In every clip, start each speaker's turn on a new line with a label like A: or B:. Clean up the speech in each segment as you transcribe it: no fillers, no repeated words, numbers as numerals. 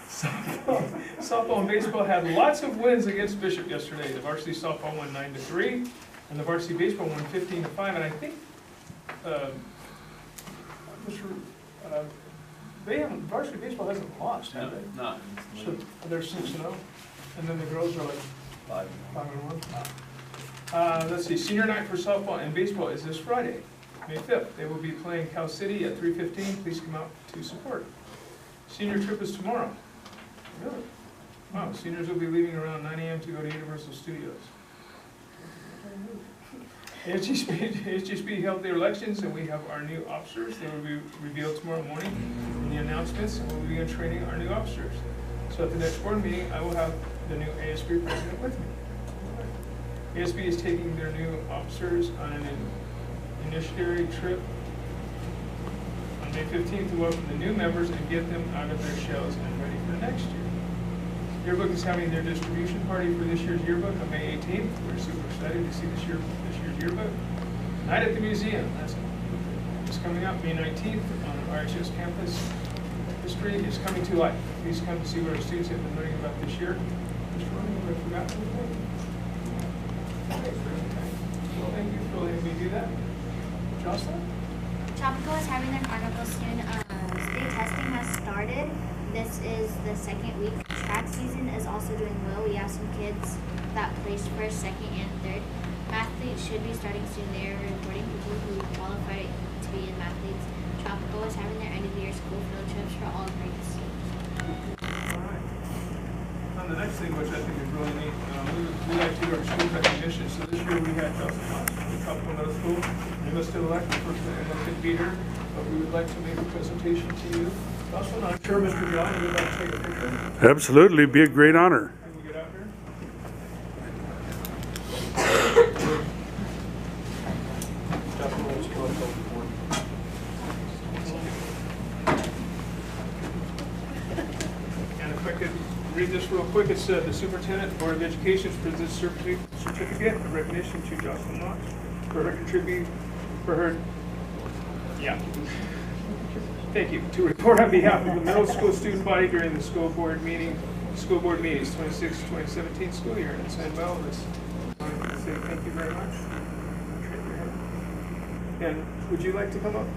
A: Softball and baseball had lots of wins against Bishop yesterday. The varsity softball won 9-3, and the varsity baseball won 15-5. And I think varsity baseball hasn't lost, have they?
B: No.
A: So they're 6-0, and then the girls are like 5-1. Let's see. Senior night for softball and baseball is this Friday, May 5th. They will be playing Cal City at 3:15. Please come out to support. Senior trip is tomorrow. Really? Wow, seniors will be leaving around 9 a.m. to go to Universal Studios. HGSB held their elections, and we have our new officers. They will be revealed tomorrow morning in the announcements, and we'll begin training our new officers. So at the next board meeting, I will have the new ASB president with me. ASB is taking their new officers on an initiatory trip on May 15th to welcome the new members and get them out of their shells and ready for next year. Yearbook is having their distribution party for this year's yearbook on May 18th. We're super excited to see this year's yearbook. Night at the museum, that's coming up May 19th on RHS campus. History is coming to life. Please come to see what our students have been learning about this year. Mr. Roney, I forgot anything? Well, thank you for letting me do that. Jocelyn?
C: Tropico is having their carnival soon. State testing has started. This is the second week. Track season is also doing well. We have some kids that placed first, second, and third. Mathletes should be starting soon. They are reporting people who qualify to be in mathletes. Tropico is having their end of the year school field trips for all grades.
A: All right. On the next thing, which I think is really neat, we like to do our school recognition. So this year we had Justin Moss from Tropico Middle School. He was still elected for the elected leader, but we would like to make a presentation to you. Also, I'm sure Mr. John, you would like to take a picture.
D: Absolutely, be a great honor.
A: Can we get out here? And if I could read this real quick, it's the Superintendent, Board of Education presents certificate of recognition to Jocelyn Knox for her contribution, Thank you. To report on behalf of the middle school student body during the school board meetings, 26-2017 school year. And San Bell, I want to say thank you very much. And would you like to come up,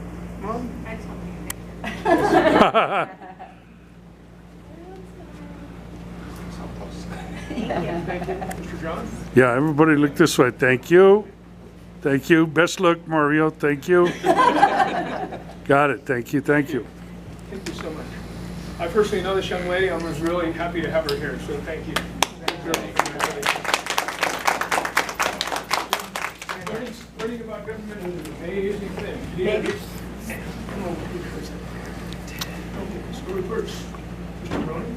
A: Mom?
C: I just want to take a picture.
A: Thank you. Mr. John?
D: Yeah, everybody look this way. Thank you. Thank you. Best luck, Mario. Thank you. Got it. Thank you. Thank you.
A: Thank you so much. I personally know this young lady. I was really happy to have her here, so thank you. Learning about government is an amazing thing. Come on, okay, school reports. Mr. Roney,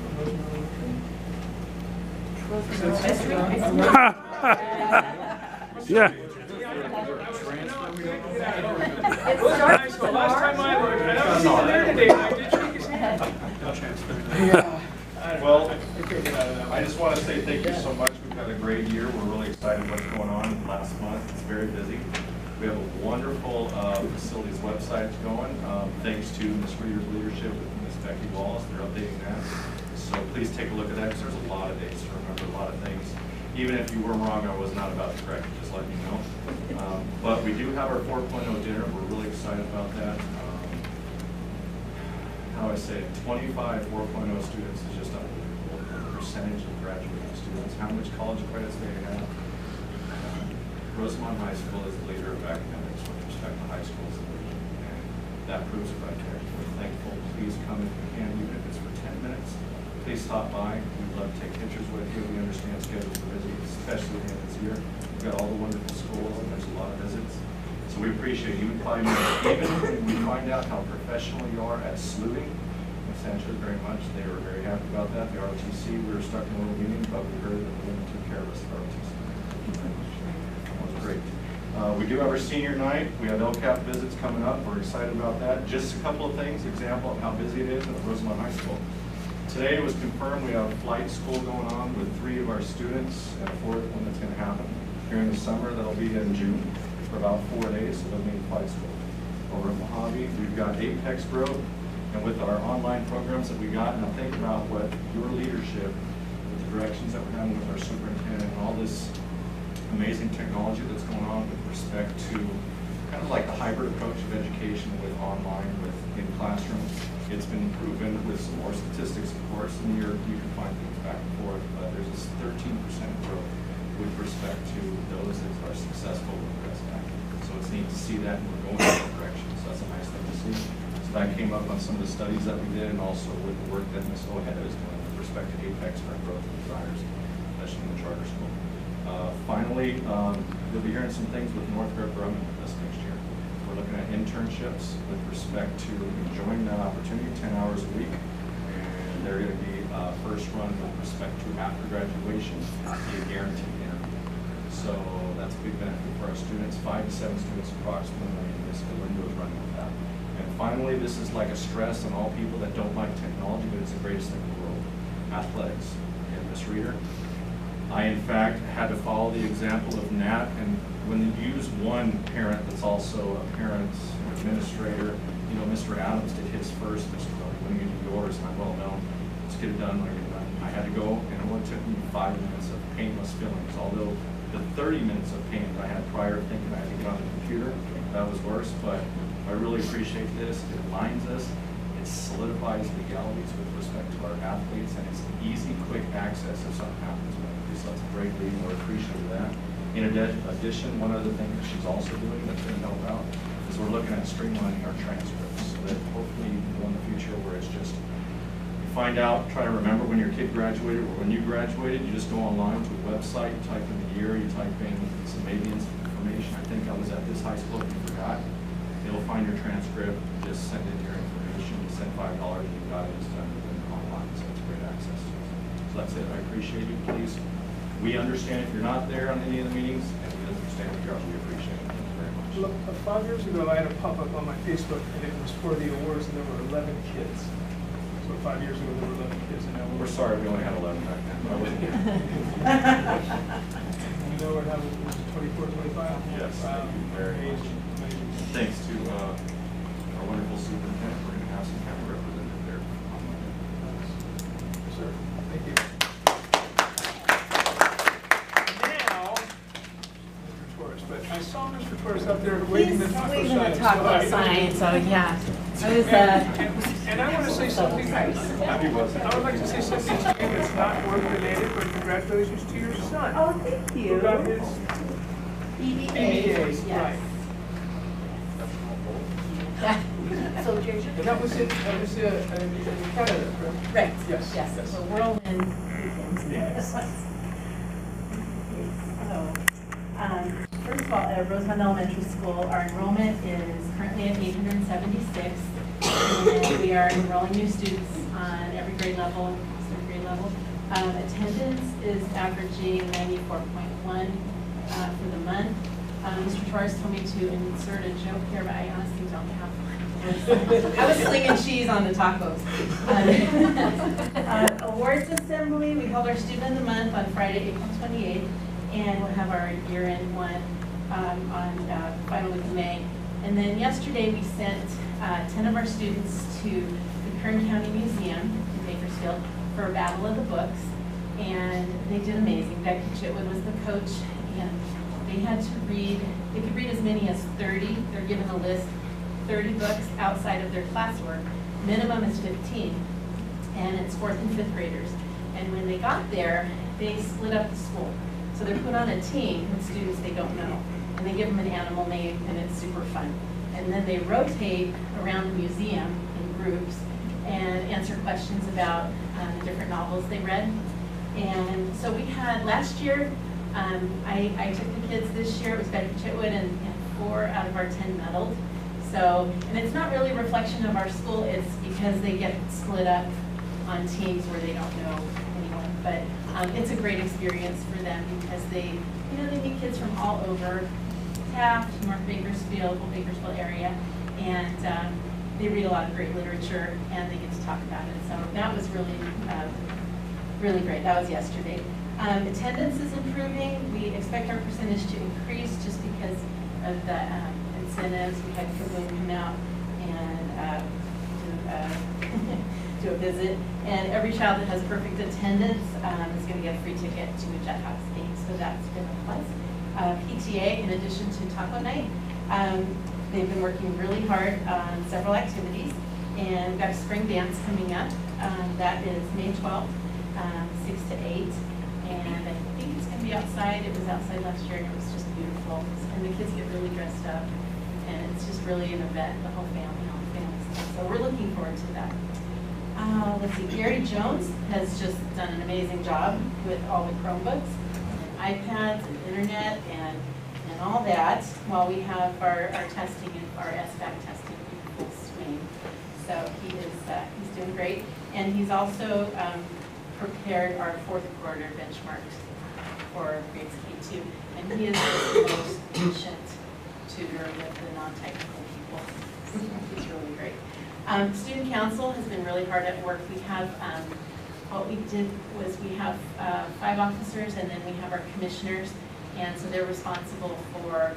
D: Yeah.
A: Last time I looked, and I was even there today, and I did shake his hand.
E: Well, I just want to say thank you so much. We've had a great year. We're really excited what's going on last month. It's very busy. We have a wonderful facilities website going. Thanks to Ms. Reeder's leadership with Ms. Becky Wallace. They're updating that. So please take a look at that because there's a lot of dates to remember, a lot of things. Even if you were wrong, I was not about to correct you, just let you know. But we do have our 4.0 dinner. We're really excited about that. How I say, 25 4.0 students is just unbelievable. The percentage of graduating students, how much college credits they have. Rosamond High School is the leader of academics with respect to high schools in the region. And that proves it right there. We're thankful. Please come if you can, even if it's for 10 minutes. Please stop by. We'd love to take pictures with you. We understand schedules are busy, especially at the end of this year. We've got all the wonderful schools and there's a lot of visits. So we appreciate you. Even when we find out how professional you are at sleuthing, essentially very much. They were very happy about that. The ROTC, we were stuck in a little meeting, but we heard that the women took care of us at ROTC. That was great. We do have our senior night. We have LCAP visits coming up. We're excited about that. Just a couple of things, example of how busy it is at Rosamond High School. Today it was confirmed we have a flight school going on with 3 of our students and a 4th one that's going to happen during the summer. That'll be in June for about 4 days, so they'll be in flight school. Over at Mojave, we've got Apex Grove. And with our online programs that we got, and I think about what your leadership, with the directions that we're having with our superintendent, and all this amazing technology that's going on with respect to kind of like the hybrid approach of education with online, with in classrooms. It's been proven with some more statistics, of course, and you can find things back and forth, but there's this 13% growth with respect to those that are successful with breast acting. So it's neat to see that, and we're going in that direction. So that's a nice thing to see. So that came up on some of the studies that we did, and also with the work that Ms. Ojeda is doing with respect to Apex for our growth and desires, especially in the charter school. Finally, you'll be hearing some things with Northrop Grumman this next year. We're looking at internships with respect to enjoying that opportunity, 10 hours a week, and they're going to be first run with respect to after graduation, be a guaranteed interview. So that's a big benefit for our students, 5 to 7 students approximately, and this window is running with that. And finally, this is like a stress on all people that don't like technology, but it's the greatest thing in the world, athletics. And Ms. Reader, I, in fact, had to follow the example of Nat, and when you use one parent that's also a parent, administrator, you know, Mr. Adams did his first, Mr. Roney, when you do yours, and I'm well known, let's get it done when you're done. I had to go, and it only took me 5 minutes of painless feelings, although the 30 minutes of pain that I had prior to thinking I had to get on the computer, that was worse, but I really appreciate this. It aligns us, it solidifies legalities with respect to our athletes, and it's easy, quick access if something happens. So that's a great lead, and we're appreciative of that. In addition, one other thing that she's also doing that's going to help out is we're looking at streamlining our transcripts, so that hopefully you can go in the future where it's just, you find out, try to remember when your kid graduated or when you graduated, you just go online to a website, you type in the year, you type in some maybe information. I think I was at this high school, if you forgot, it'll find your transcript, just send in your information, you send $5 and you got it, it's done online, so it's great access to it. So that's it, I appreciate you, please. We understand if you're not there on any of the meetings, and we understand if you're, we appreciate it. Thank you very much.
A: Look, 5 years ago, I had a pop-up on my Facebook, and it was for the awards, and there were 11 kids. So 5 years ago, there were 11 kids, and now
E: We're sorry, we only had 11 back then. I wasn't here.
A: You know what happened, it was 24, 25?
E: Yes, thank you very much. Thanks to our wonderful superintendent, we're going to have some county representative there on Monday.
A: Yes, sir. Thank you. But I saw Mr. Torres up there waving the taco sign.
B: Waving the taco sign, so yeah. I was,
A: and I want to say something.
E: Happy was it?
A: I would like to say something to you that's not work related, but congratulations to your son.
B: oh, thank you.
A: Who got his
B: BBQed,
A: BBQed, right.
B: Yeah. So, Georgia?
A: And that was in Canada, correct?
B: Right.
A: Yes.
B: Yes.
A: Yes.
B: So whirlwind weekend.
A: Yes.
B: First of all, at Rosamond Elementary School, our enrollment is currently at 876, and we are enrolling new students on every grade level, Attendance is averaging 94.1 for the month. Mr. Torres told me to insert a joke here, but I honestly don't have one. I was slinging cheese on the tacos. Awards Assembly, we held our Student of the Month on Friday, April 28th. And we'll have our year-end one on final week of May. And then yesterday we sent 10 of our students to the Kern County Museum in Bakersfield for a Battle of the Books. And they did amazing. Becky Chitwood was the coach, and they had to read, they could read as many as 30, they're given a list, 30 books outside of their classwork. Minimum is 15, and it's 4th and 5th graders. And when they got there, they split up the school. So they're put on a team with students they don't know, and they give them an animal name, and it's super fun. And then they rotate around the museum in groups and answer questions about the different novels they read. And so we had, last year, I took the kids this year, it was Becky Chitwood, and 4 out of our 10 medaled. So, and it's not really a reflection of our school, it's because they get split up on teams where they don't know anyone. But it's a great experience for them because they meet kids from all over, Taft, North Bakersfield, whole Bakersfield area, and they read a lot of great literature and they get to talk about it. So that was really, really great. That was yesterday. Attendance is improving. We expect our percentage to increase just because of the incentives. We had Kaboom come out and do do a visit. And every child that has perfect attendance is going to get a free ticket to a Jethawks game, so that's been a plus. PTA, in addition to taco night, they've been working really hard on several activities, and we've got a spring dance coming up. That is May 12th, 6 to 8, and I think it's going to be outside. It was outside last year, and it was just beautiful. And the kids get really dressed up, and it's just really an event, the whole family, all the family stuff. So we're looking forward to that. Let's see, Gary Jones has just done an amazing job with all the Chromebooks, and iPads, and internet, and all that, while we have our testing and our SBAC testing in full swing. So he's doing great, and he's also prepared our fourth quarter benchmarks for grades K2, and he is the most patient tutor with the non-technical people. He's really great. Student council has been really hard at work. We have, what we did was we have 5 officers, and then we have our commissioners, and so they're responsible for,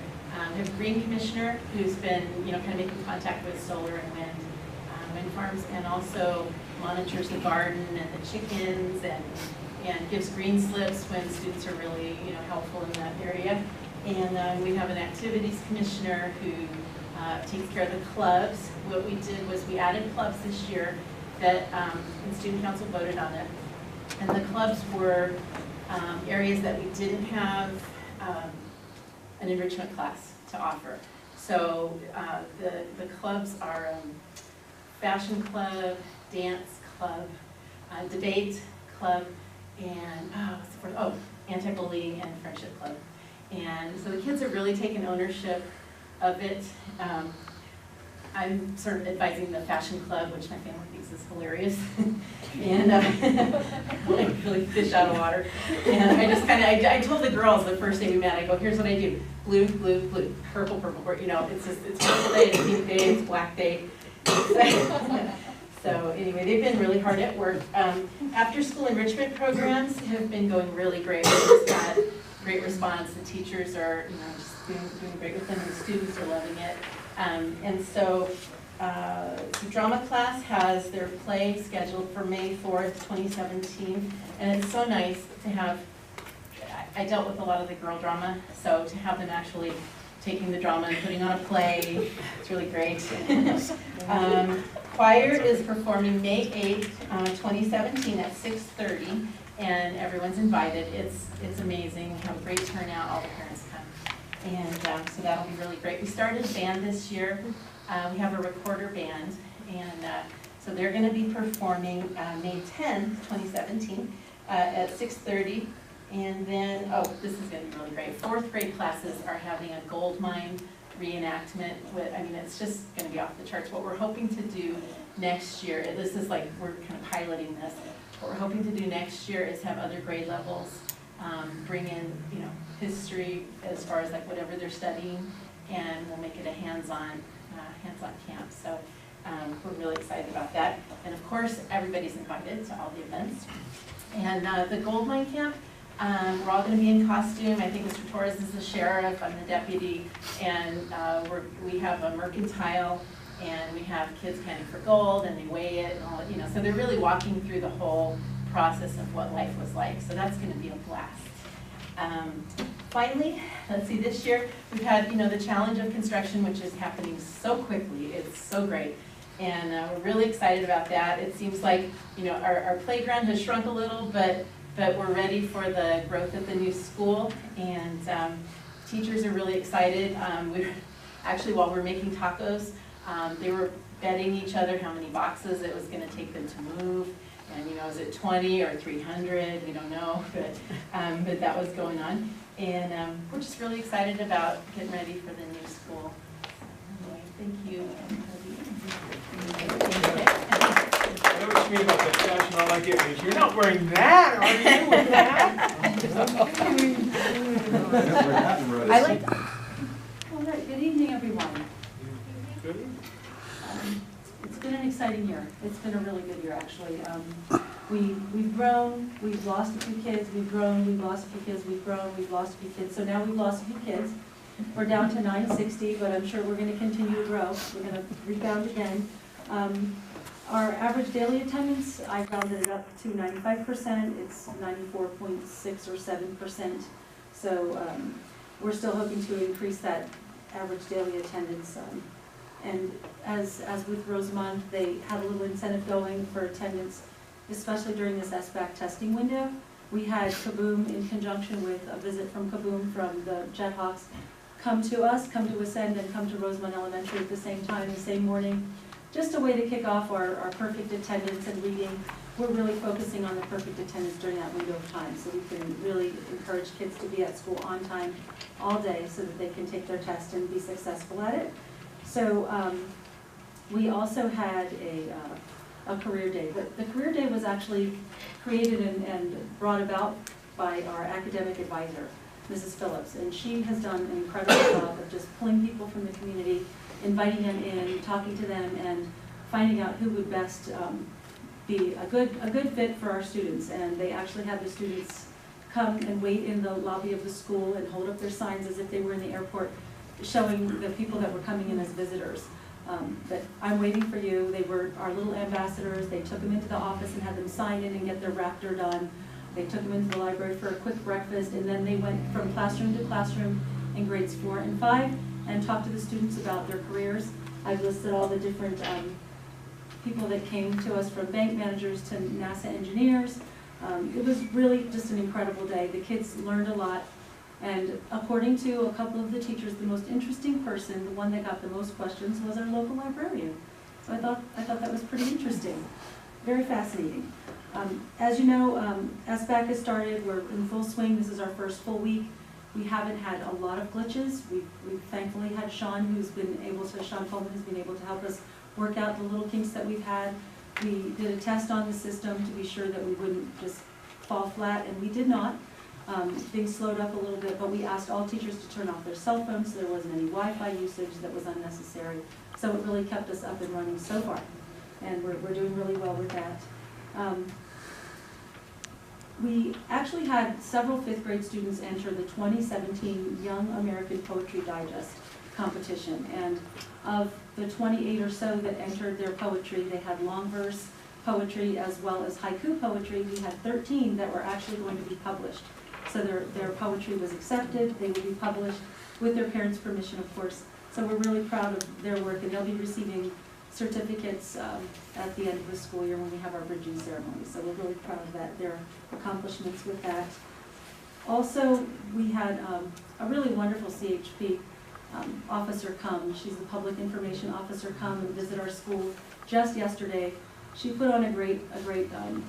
B: we have a green commissioner who's been, kind of making contact with solar and wind farms, and also monitors the garden and the chickens, and gives green slips when students are really, helpful in that area. And we have an activities commissioner who takes care of the clubs. What we did was we added clubs this year that, and student council voted on it. And the clubs were areas that we didn't have an enrichment class to offer. So the clubs are fashion club, dance club, debate club, and anti-bullying and friendship club. And so the kids are really taking ownership of it. I'm sort of advising the fashion club, which my family thinks is hilarious, and like really fish out of water. And I just I told the girls the first day we met, I go, here's what I do: blue, blue, blue, purple, purple. It's purple day, it's pink day, it's black day. So anyway, they've been really hard at work. After school enrichment programs have been going really great. We've just got great response. The teachers are, just doing great with them, and the students are loving it. And so the drama class has their play scheduled for May 4th, 2017, and it's so nice to have, I dealt with a lot of the girl drama, so to have them actually taking the drama and putting on a play, it's really great. Choir is performing May 8th, 2017 at 6:30, and everyone's invited. It's amazing. We have a great turnout. All the parents come. And so that'll be really great. We started band this year. We have a recorder band, and so they're going to be performing May 10th, 2017 at 6:30. And then, this is going to be really great. 4th grade classes are having a gold mine reenactment. It's just going to be off the charts. What we're hoping to do next year, this is like, we're kind of piloting this. What we're hoping to do next year is have other grade levels bring in, history as far as like whatever they're studying, and we'll make it a hands-on camp. So we're really excited about that. And of course, everybody's invited to all the events. And the gold mine camp, we're all going to be in costume. I think Mr. Torres is the sheriff, I'm the deputy, and we have a mercantile, and we have kids panning for gold, and they weigh it, and all, so they're really walking through the whole process of what life was like. So that's going to be a blast. Finally, let's see, this year we've had, the challenge of construction, which is happening so quickly. It's so great. And we're really excited about that. It seems like, our playground has shrunk a little, but we're ready for the growth of the new school, and teachers are really excited. Actually, while we're making tacos, they were betting each other how many boxes it was going to take them to move. And is it 20 or 300? We don't know, but that was going on. And we're just really excited about getting ready for the new school. Anyway, thank you.
A: I know what you mean about the fashion. I like it. You're not wearing that, are you? With that?
F: I like. All right. Good evening, everyone.
A: Good.
F: It's been an exciting year. It's been a really good year, actually. We've grown. We've lost a few kids. We've grown. We've lost a few kids. We've grown. We've lost a few kids. So now we've lost a few kids. We're down to 960, but I'm sure we're going to continue to grow. We're going to rebound again. Our average daily attendance, I rounded it up to 95%. It's 94.6 or 7%. So we're still hoping to increase that average daily attendance. And as with Rosamond, they had a little incentive going for attendance, especially during this SBAC testing window. We had Kaboom, in conjunction with a visit from Kaboom from the Jethawks, come to Ascend, and come to Rosamond Elementary at the same time, the same morning. Just a way to kick off our perfect attendance and reading. We're really focusing on the perfect attendance during that window of time, so we can really encourage kids to be at school on time all day so that they can take their test and be successful at it. So we also had a career day. The career day was actually created and brought about by our academic advisor, Mrs. Phillips, and she has done an incredible job of just pulling people from the community, inviting them in, talking to them, and finding out who would best be a good fit for our students. And they actually had the students come and wait in the lobby of the school and hold up their signs as if they were in the airport, showing the people that were coming in as visitors that I'm waiting for you. They were our little ambassadors. They took them into the office and had them sign in and get their Raptor done. They took them into the library for a quick breakfast, and then they went from classroom to classroom in grades 4 and 5 and talked to the students about their careers. I've listed all the different people that came to us, from bank managers to NASA engineers. It was really just an incredible day. The kids learned a lot. And according to a couple of the teachers, the most interesting person, the one that got the most questions, was our local librarian. So I thought that was pretty interesting, very fascinating. As you know, SBAC has started. We're in full swing. This is our first full week. We haven't had a lot of glitches. We've thankfully had Sean Coleman has been able to help us work out the little kinks that we've had. We did a test on the system to be sure that we wouldn't just fall flat, and we did not. Things slowed up a little bit, but we asked all teachers to turn off their cell phones so there wasn't any Wi-Fi usage that was unnecessary. So it really kept us up and running so far, and we're doing really well with that. We actually had several 5th grade students enter the 2017 Young American Poetry Digest competition, and of the 28 or so that entered their poetry, they had long verse poetry as well as haiku poetry. We had 13 that were actually going to be published. So their poetry was accepted. They will be published with their parents' permission, of course. So we're really proud of their work, and they'll be receiving certificates at the end of the school year when we have our bridging ceremony. So we're really proud of their accomplishments with that. Also, we had a really wonderful CHP officer come. She's the public information officer, come and visit our school just yesterday. She put on a great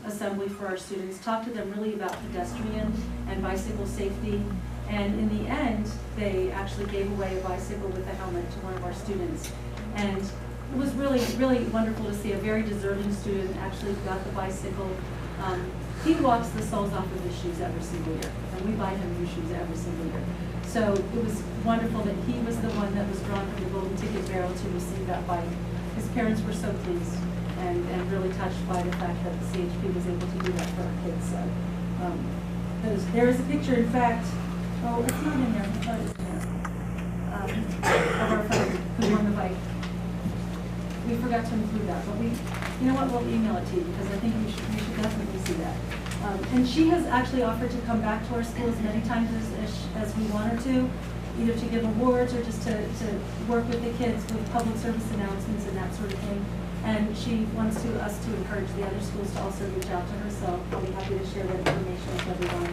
F: assembly for our students, talked to them really about pedestrian and bicycle safety, and in the end, they actually gave away a bicycle with a helmet to one of our students. And it was really, really wonderful to see a very deserving student actually got the bicycle. He walks the soles off of his shoes every single year, and we buy him new shoes every single year. So it was wonderful that he was the one that was drawn from the Golden Ticket Barrel to receive that bike. His parents were so pleased and really touched by the fact that the CHP was able to do that for our kids. So there is a picture, in fact, oh, it's not in there, I thought it was in there, of our friend who won the bike. We forgot to include that, but you know what, we'll email it to you, because I think you should definitely see that. And she has actually offered to come back to our school as many times as we want her to, either to give awards or just to work with the kids with public service announcements and that sort of thing. And she wants us to encourage the other schools to also reach out to her, so I'll be happy to share that information with everyone.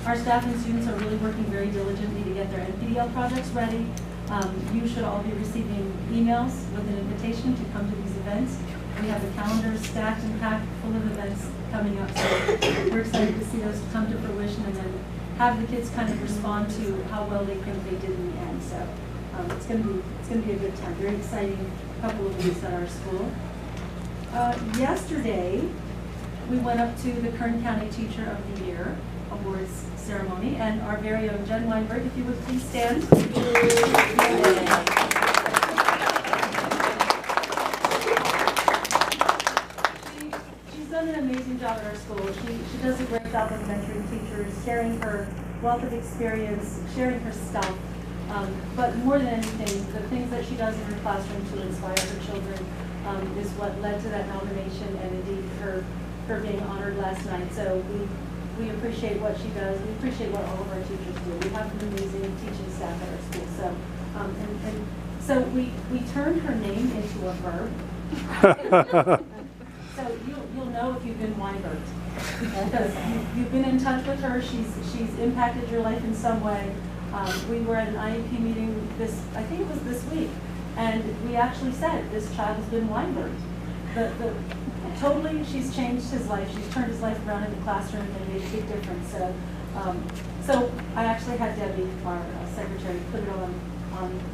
F: Our staff and students are really working very diligently to get their NPDL projects ready. You should all be receiving emails with an invitation to come to these events. We have the calendar stacked and packed full of events coming up, so we're excited to see those come to fruition and then have the kids kind of respond to how well they think they did in the end. So it's going to be a good time. Very exciting couple of weeks at our school. Yesterday, we went up to the Kern County Teacher of the Year Awards ceremony, and our very own Jen Weinberg, if you would please stand. She's done an amazing job at our school. She does a great job of mentoring teachers, sharing her wealth of experience, sharing her stuff. But more than anything, the things that she does in her classroom to inspire her children is what led to that nomination, and indeed her being honored last night. So we appreciate what she does. We appreciate what all of our teachers do. We have an amazing teaching staff at our school. So, so we turned her name into a verb. So you'll know if you've been Weinberg, because you've been in touch with her. She's impacted your life in some way. We were at an IEP meeting I think it was this week, and we actually said this child has been Weinberg. Totally, she's changed his life. She's turned his life around in the classroom and made a big difference. So, so I actually had Debbie, our secretary, put it on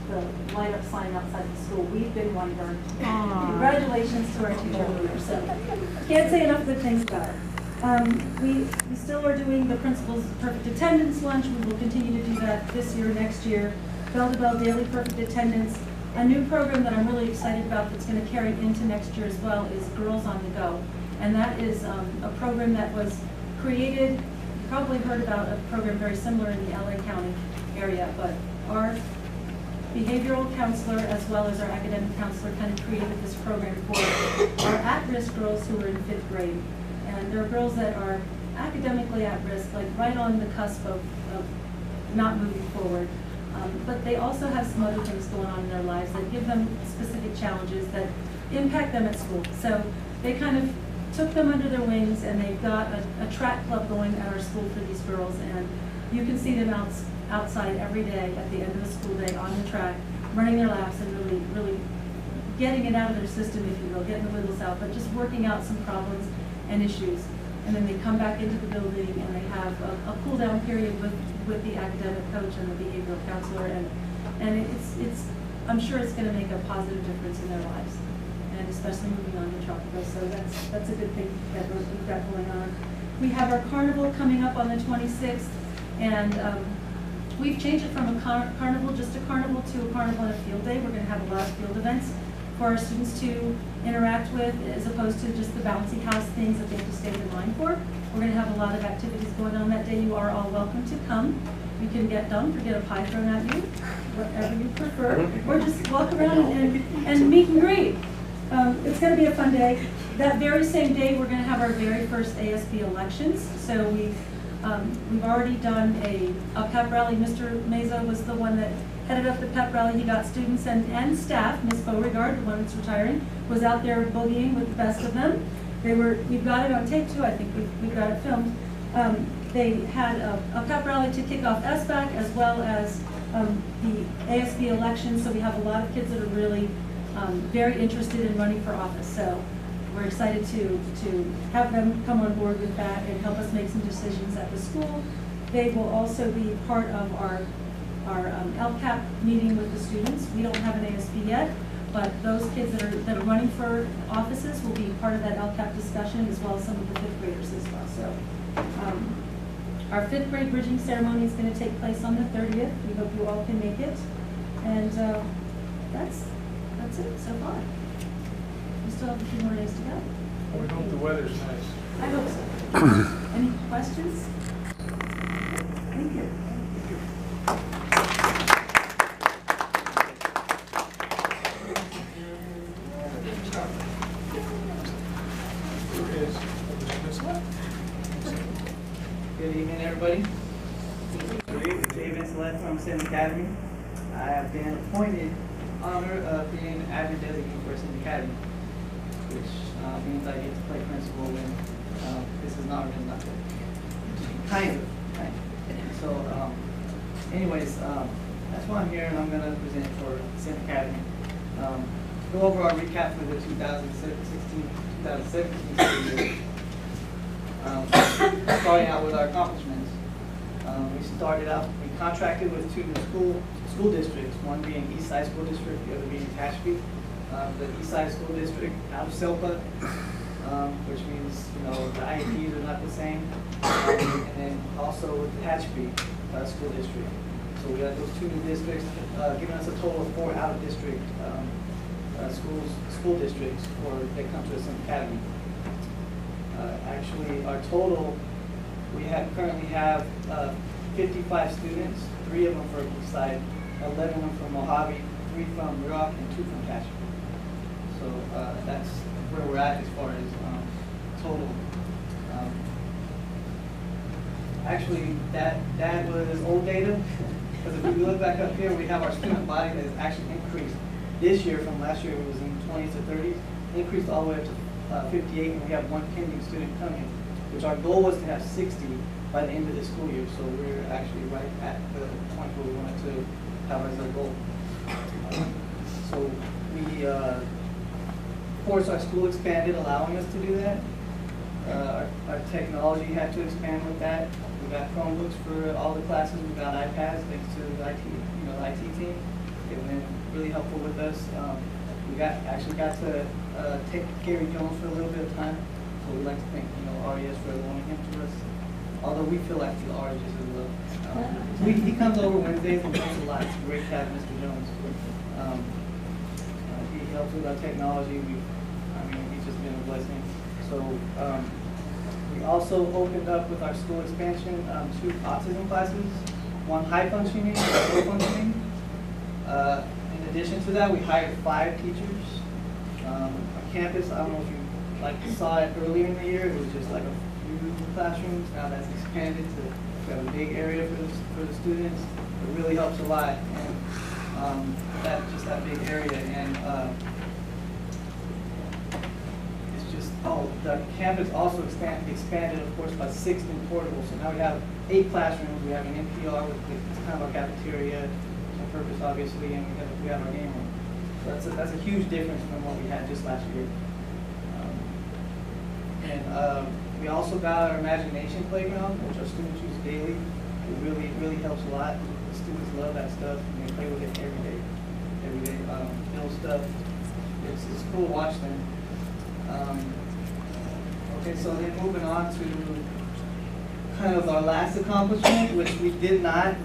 F: the light up sign outside the school. We've been Weinberg. Congratulations to our teacher leader. So, can't say enough good things about her. We still are doing the principal's perfect attendance lunch. We will continue to do that this year, next year. Bell-to-bell daily perfect attendance. A new program that I'm really excited about that's going to carry into next year as well is Girls on the Go. And that is a program that was created, you probably heard about a program very similar in the LA County area, but our behavioral counselor as well as our academic counselor kind of created this program for our at-risk girls who are in 5th grade. And there are girls that are academically at risk, like right on the cusp of not moving forward. But they also have some other things going on in their lives that give them specific challenges that impact them at school. So they kind of took them under their wings, and they've got a track club going at our school for these girls. And you can see them outside every day at the end of the school day on the track, running their laps and really getting it out of their system, if you will, getting the wiggles out, but just working out some problems and issues. And then they come back into the building and they have a cool down period with the academic coach and the behavioral counselor, and it's I'm sure it's going to make a positive difference in their lives, and especially moving on to Tropico. So that's a good thing that we've got going on. We have our carnival coming up on the 26th, and we've changed it from a carnival, just a carnival, to a carnival and a field day. We're going to have a lot of field events for our students to interact with, as opposed to just the bouncy house things that they have to stand in line for. We're going to have a lot of activities going on that day. You are all welcome to come. You can get a pie thrown at you, whatever you prefer, or just walk around and meet and greet. It's going to be a fun day. That very same day, we're going to have our very first ASB elections. So we've already done a pep rally. Mr. Meza was the one that headed up the pep rally. He got students and staff. Ms. Beauregard, the one that's retiring, was out there boogieing with the best of them. We've got it on tape too. I think we've got it filmed. They had a pep rally to kick off SBAC as well as the ASB election. So we have a lot of kids that are really very interested in running for office. So we're excited to have them come on board with that and help us make some decisions at the school. They will also be part of our LCAP meeting with the students. We don't have an ASB yet, but those kids that are running for offices will be part of that LCAP discussion, as well as some of the 5th graders as well. So our 5th grade bridging ceremony is going to take place on the 30th. We hope you all can make it. And that's it so far. We still have a few more days to go.
A: We hope the weather's nice.
F: I hope so. Any questions? Thank you.
G: Good evening, everybody. David Select from Sandy Academy. I have been appointed honor of being admin designee for Sandy Academy, which means I get to play principal when this is not really nothing. Kind of. So, anyways, that's why I'm here, and I'm going to present for Sandy Academy. Go over our recap for the 2016-2017 school year. Starting out with our accomplishments. We contracted with 2 school districts, one being Eastside School District, the other being Tehachapi. The Eastside School District out of SELPA, which means, the IEPs are not the same. And then also with the Tehachapi School District. So we got those 2 new districts, giving us a total of 4 out-of-district school districts that come to Sandy Academy. Actually, our total, we currently have 55 students, 3 of them from Eastside, 11 of them from Mojave, 3 from Rock, and 2 from Tehachapi. So that's where we're at as far as total. Actually, that was old data, because if we look back up here, we have our student body that has actually increased this year from last year. It was in 20s to 30s, increased all the way up to 58, and we have one pending student coming, which our goal was to have 60 by the end of the school year. So we're actually right at the point where we wanted to have as our goal. So we, of course, our school expanded, allowing us to do that. Our technology had to expand with that. We got Chromebooks for all the classes. We got iPads thanks to the IT, the IT team. They've been really helpful with us. We actually got to take Gary Jones for a little bit of time. So we'd like to thank RES for loaning him to us. Although we feel like the R is just as well. He comes over Wednesdays and helps a lot. It's a great cat, Mr. Jones. He helps with our technology. He's just been a blessing. So we also opened up with our school expansion 2 autism classes, 1 high functioning, 1 low functioning. In addition to that, we hired 5 teachers. Our campus, I don't know if you saw it earlier in the year, it was just like a few classrooms. Now that's expanded to have a big area for the students. It really helps a lot, and that big area. And the campus also expanded, of course, by 6 new portables. So now we have 8 classrooms. We have an NPR with kind of a cafeteria, on purpose, obviously, and we have our game room. So that's a huge difference from what we had just last year. We also got our imagination playground, which our students use daily. It really helps a lot. The students love that stuff, and they play with it every day. Build stuff. It's cool to watch them. Okay, so then moving on to kind of our last accomplishment, which we did not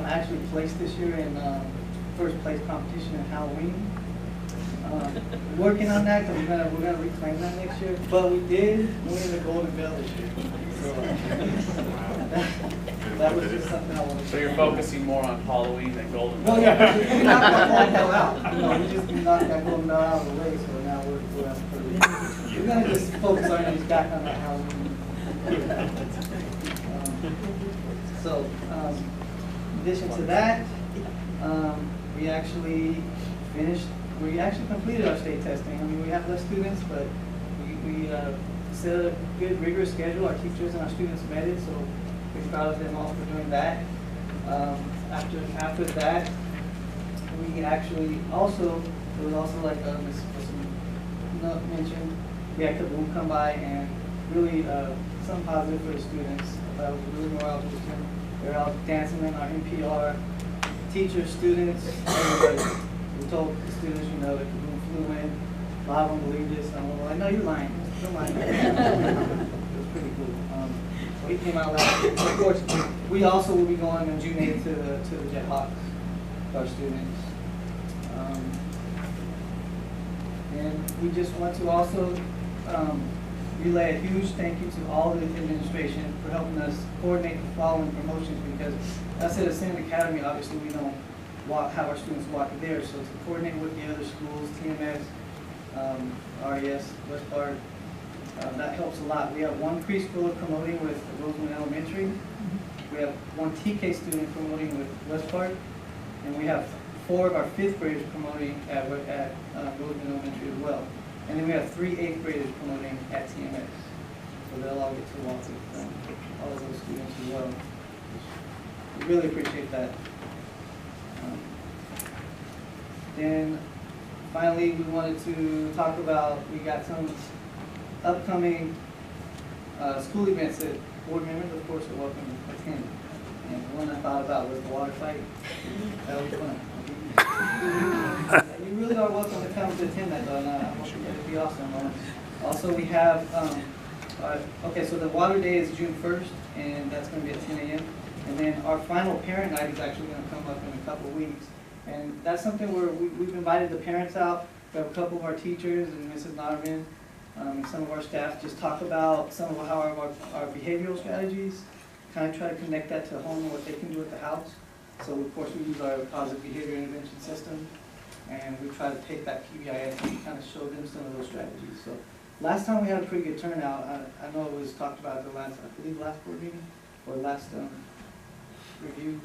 G: actually place this year in first place competition in Halloween. Working on that, because we're gonna reclaim that next year. But we did win the Golden Bell this year. So that was just something I wanted to.
H: So you're focusing more on Halloween than Golden Bell?
G: Well, yeah, we knocked that Golden Bell out. We just knocked that Golden Bell out of the way, so now we're gonna just focus our energies back on that Halloween. In addition to that, we actually completed our state testing. We have less students, but we set a good, rigorous schedule. Our teachers and our students met it, so we're proud of them all for doing that. After that, we actually also, there was also like Ms. mentioned, we had Kaboom come by and really something positive for the students. That was really morale boosting. They were out dancing in our NPR, teachers, students, everybody. We told the students, that Kaboom flew in. A lot of them believed this, and we were like, no, you're lying. You're lying. It was pretty cool. So he came out last year. Of course, we also will be going on June 8th to the Jethawks with our students. And we just want to also relay a huge thank you to all of the administration for helping us coordinate the following promotions, because us at Ascend Academy, obviously we don't have our students walk there, so to coordinate with the other schools, TMS, RES, West Park, that helps a lot. We have 1 preschooler promoting with Rosamond Elementary. We have 1 TK student promoting with West Park, and we have 4 of our 5th graders promoting at Rosamond Elementary as well. And then we have 3 8th graders promoting at TMS. So they'll all get to walk with all of those students as well. We really appreciate that. Then finally, we wanted to talk about, we got some upcoming school events that board members, of course, are welcome to attend. And the one I thought about was the water fight. That was fun. You really are welcome to come to attend that, though, and I hope it'll be awesome. Also, we have, okay, so the water day is June 1st, and that's going to be at 10 a.m. And then our final parent night is actually going to come up in a couple of weeks. And that's something where we've invited the parents out. We have a couple of our teachers and Mrs. Narvin, and some of our staff just talk about some of how our behavioral strategies, kind of try to connect that to home and what they can do at the house. So of course we use our positive behavior intervention system. and we try to take that PBIS and kind of show them some of those strategies. So last time we had a pretty good turnout. I know it was talked about at the last, I believe last board meeting, or last review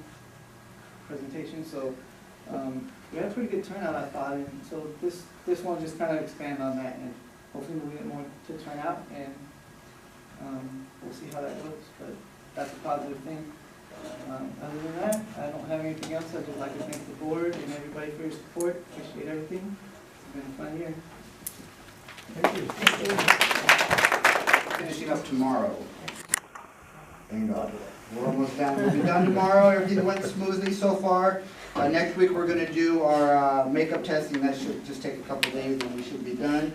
G: presentation. So we had a pretty good turnout, I thought, and so this one just kind of expand on that, and hopefully we'll get more to turn out, and we'll see how that goes, but that's a positive thing. Other than that, I don't have anything else. I'd just like to thank the board and everybody for your support. Appreciate everything. It's been a fun year.
A: Thank you.
I: Finishing up tomorrow. Thank God. We're almost done. We'll be done tomorrow. Everything went smoothly so far. Next week we're going to do our makeup testing. That should just take a couple days and we should be done.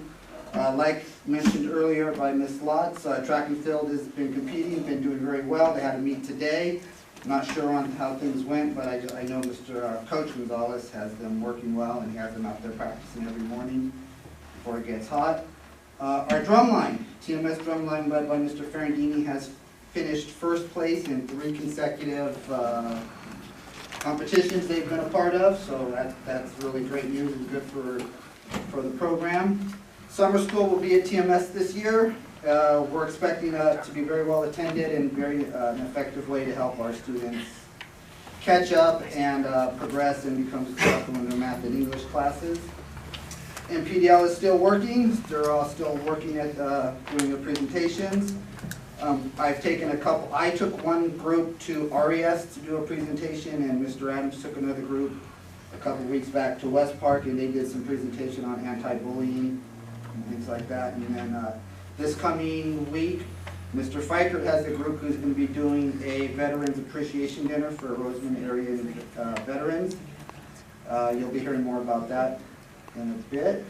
I: Like mentioned earlier by Ms. Lotz, track and field has been competing, been doing very well. They had a meet today. Not sure on how things went, but I know Mr. Coach Gonzalez has them working well, and he has them out there practicing every morning before it gets hot. Our drum line, TMS drum line led by Mr. Ferrandini, has finished first place in 3 consecutive competitions they've been a part of, so that's really great news and good for the program. Summer school will be at TMS this year. We're expecting to be very well attended and very an effective way to help our students catch up and progress and become successful in their math and English classes. And PDL is still working. They're all still working at doing their presentations. I've taken I took one group to RES to do a presentation, and Mr. Adams took another group a couple weeks back to West Park, and they did some presentation on anti-bullying and things like that. And then this coming week, Mr. Fiker has a group who's going to be doing a Veterans Appreciation Dinner for Rosamond area veterans. You'll be hearing more about that in a bit.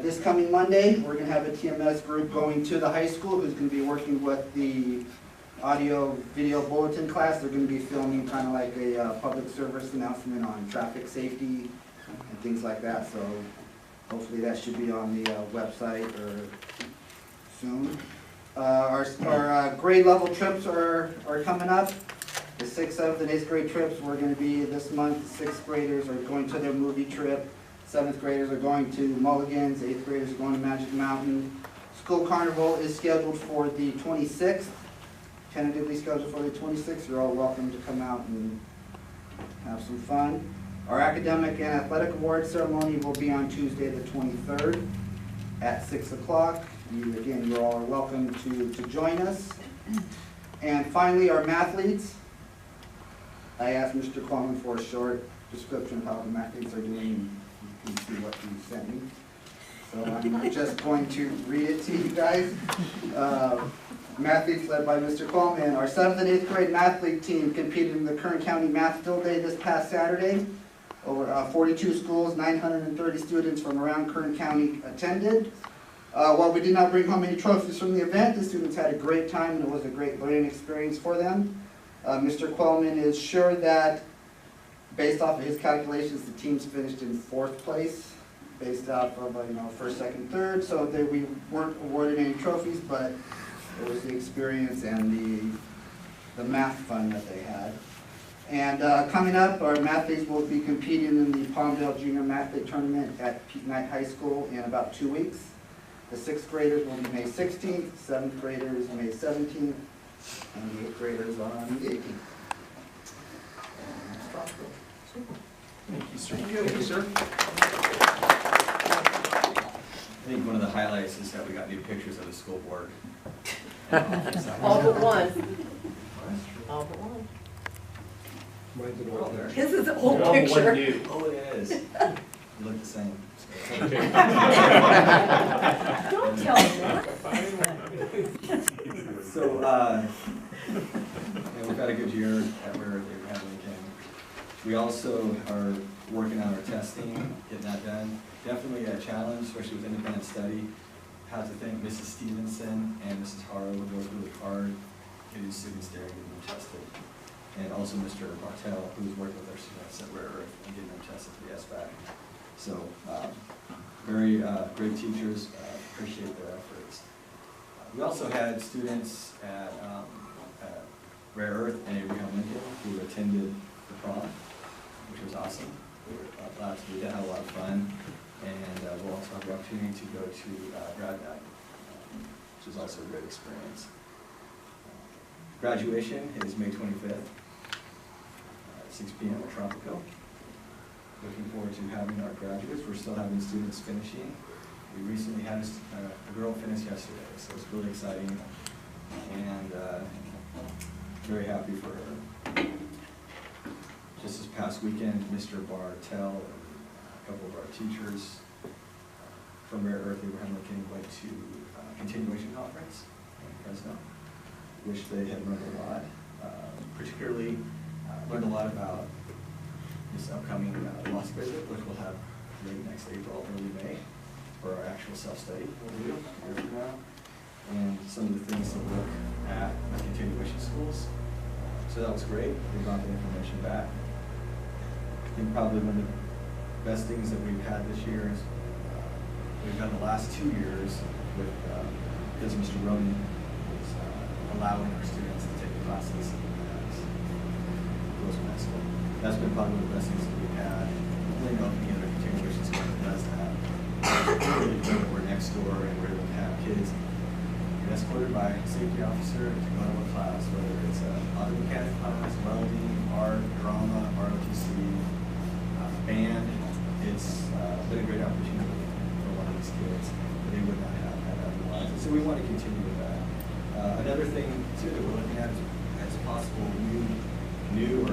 I: This coming Monday, we're going to have a TMS group going to the high school who's going to be working with the audio video bulletin class. They're going to be filming kind of like a public service announcement on traffic safety and things like that. So hopefully that should be on the website or soon. Our grade level trips are coming up. The 6th, 7th, and 8th grade trips we're going to be this month. 6th graders are going to their movie trip. 7th graders are going to Mulligan's. 8th graders are going to Magic Mountain. School carnival is scheduled for the 26th. Tentatively scheduled for the 26th. You're all welcome to come out and have some fun. Our academic and athletic award ceremony will be on Tuesday the 23rd at 6 o'clock. Again, you all are welcome to join us. And finally, our mathletes. I asked Mr. Coleman for a short description of how the mathletes are doing. You can see what he sent me. So I'm just going to read it to you guys. Mathletes led by Mr. Coleman. Our 7th and 8th grade mathlete team competed in the Kern County Math Field Day this past Saturday. Over 42 schools, 930 students from around Kern County attended. While we did not bring home any trophies from the event, the students had a great time and it was a great learning experience for them. Mr. Quellman is sure that, based off of his calculations, the teams finished in 4th place, based off of 1st, 2nd, 3rd. So we weren't awarded any trophies, but it was the experience and the math fun that they had. And coming up, our mathletes will be competing in the Palmdale Junior Mathlete Tournament at Peak Night High School in about 2 weeks. The 6th graders will be May 16th, 7th graders May 17th, and the 8th graders on the 18th.
A: Thank you, sir. Thank you, sir.
J: I think one of the highlights is that we got new pictures of the school board.
K: All but one. All but one. This is an old picture.
J: Oh, it is. You look the same.
K: Don't tell me that.
J: So, we've had a good year at where they were having again. We also are working on our testing, getting that done. Definitely a challenge, especially with independent study. Have to thank Mrs. Stevenson and Mrs. Harrow who worked really hard getting students there and getting them tested. And also Mr. Martell, who's working with our students at Rare Earth and getting them tested for the SBAC. So, very great teachers, appreciate their efforts. We also had students at Rare Earth and Abraham Lincoln who attended the prom, which was awesome. we were allowed to do that, had a lot of fun. And we'll also have the opportunity to go to grad night, which is also a great experience. Graduation is May 25th at 6 p.m. at Tropico. Looking forward to having our graduates. We're still having students finishing. We recently had a girl finish yesterday, so it's really exciting, and very happy for her. Just this past weekend, Mr. Bartel and a couple of our teachers from Rare Earth Abraham Lincoln went to a continuation conference in Fresno, which they had learned a lot, particularly learned a lot about this upcoming loss visit, which we'll have late next April, early May, for our actual self-study we'll do a year from now, and some of the things to look at continuation schools. So that was great. They got the information back. I think probably one of the best things that we've had this year is we've done the last 2 years with, because Mr. Roney is allowing our students to take classes at Rosamond High School. That's been probably one of the best things that we've had. Really no any other continuation school that does that. Really good that we're next door and we're able to have kids get escorted by a safety officer to go to a class, whether it's auto mechanic class, welding, art, drama, ROTC, band. It's been a great opportunity for a lot of these kids that they would not have had otherwise. And so we want to continue with that. Another thing too that we're looking at is possible new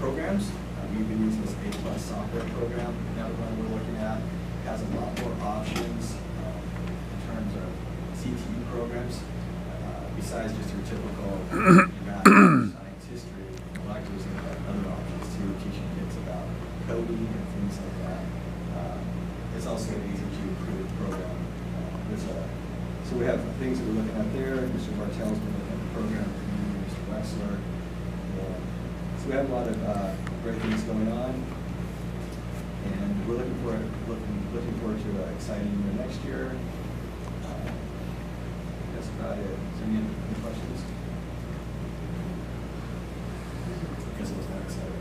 J: programs. We've been using this A+ software program. Another one we're looking at has a lot more options in terms of CTE programs. Besides just your typical math, science, history, we're actually looking at other options too, teaching kids about coding and things like that. It's also an easy to improve program. So we have things that we're looking at there. Mr. Bartel's been looking at the program, Mr. Wexler. So we have a lot of great things going on, and we're looking forward to an exciting year next year. That's about it. Is there any questions? I guess it was not exciting.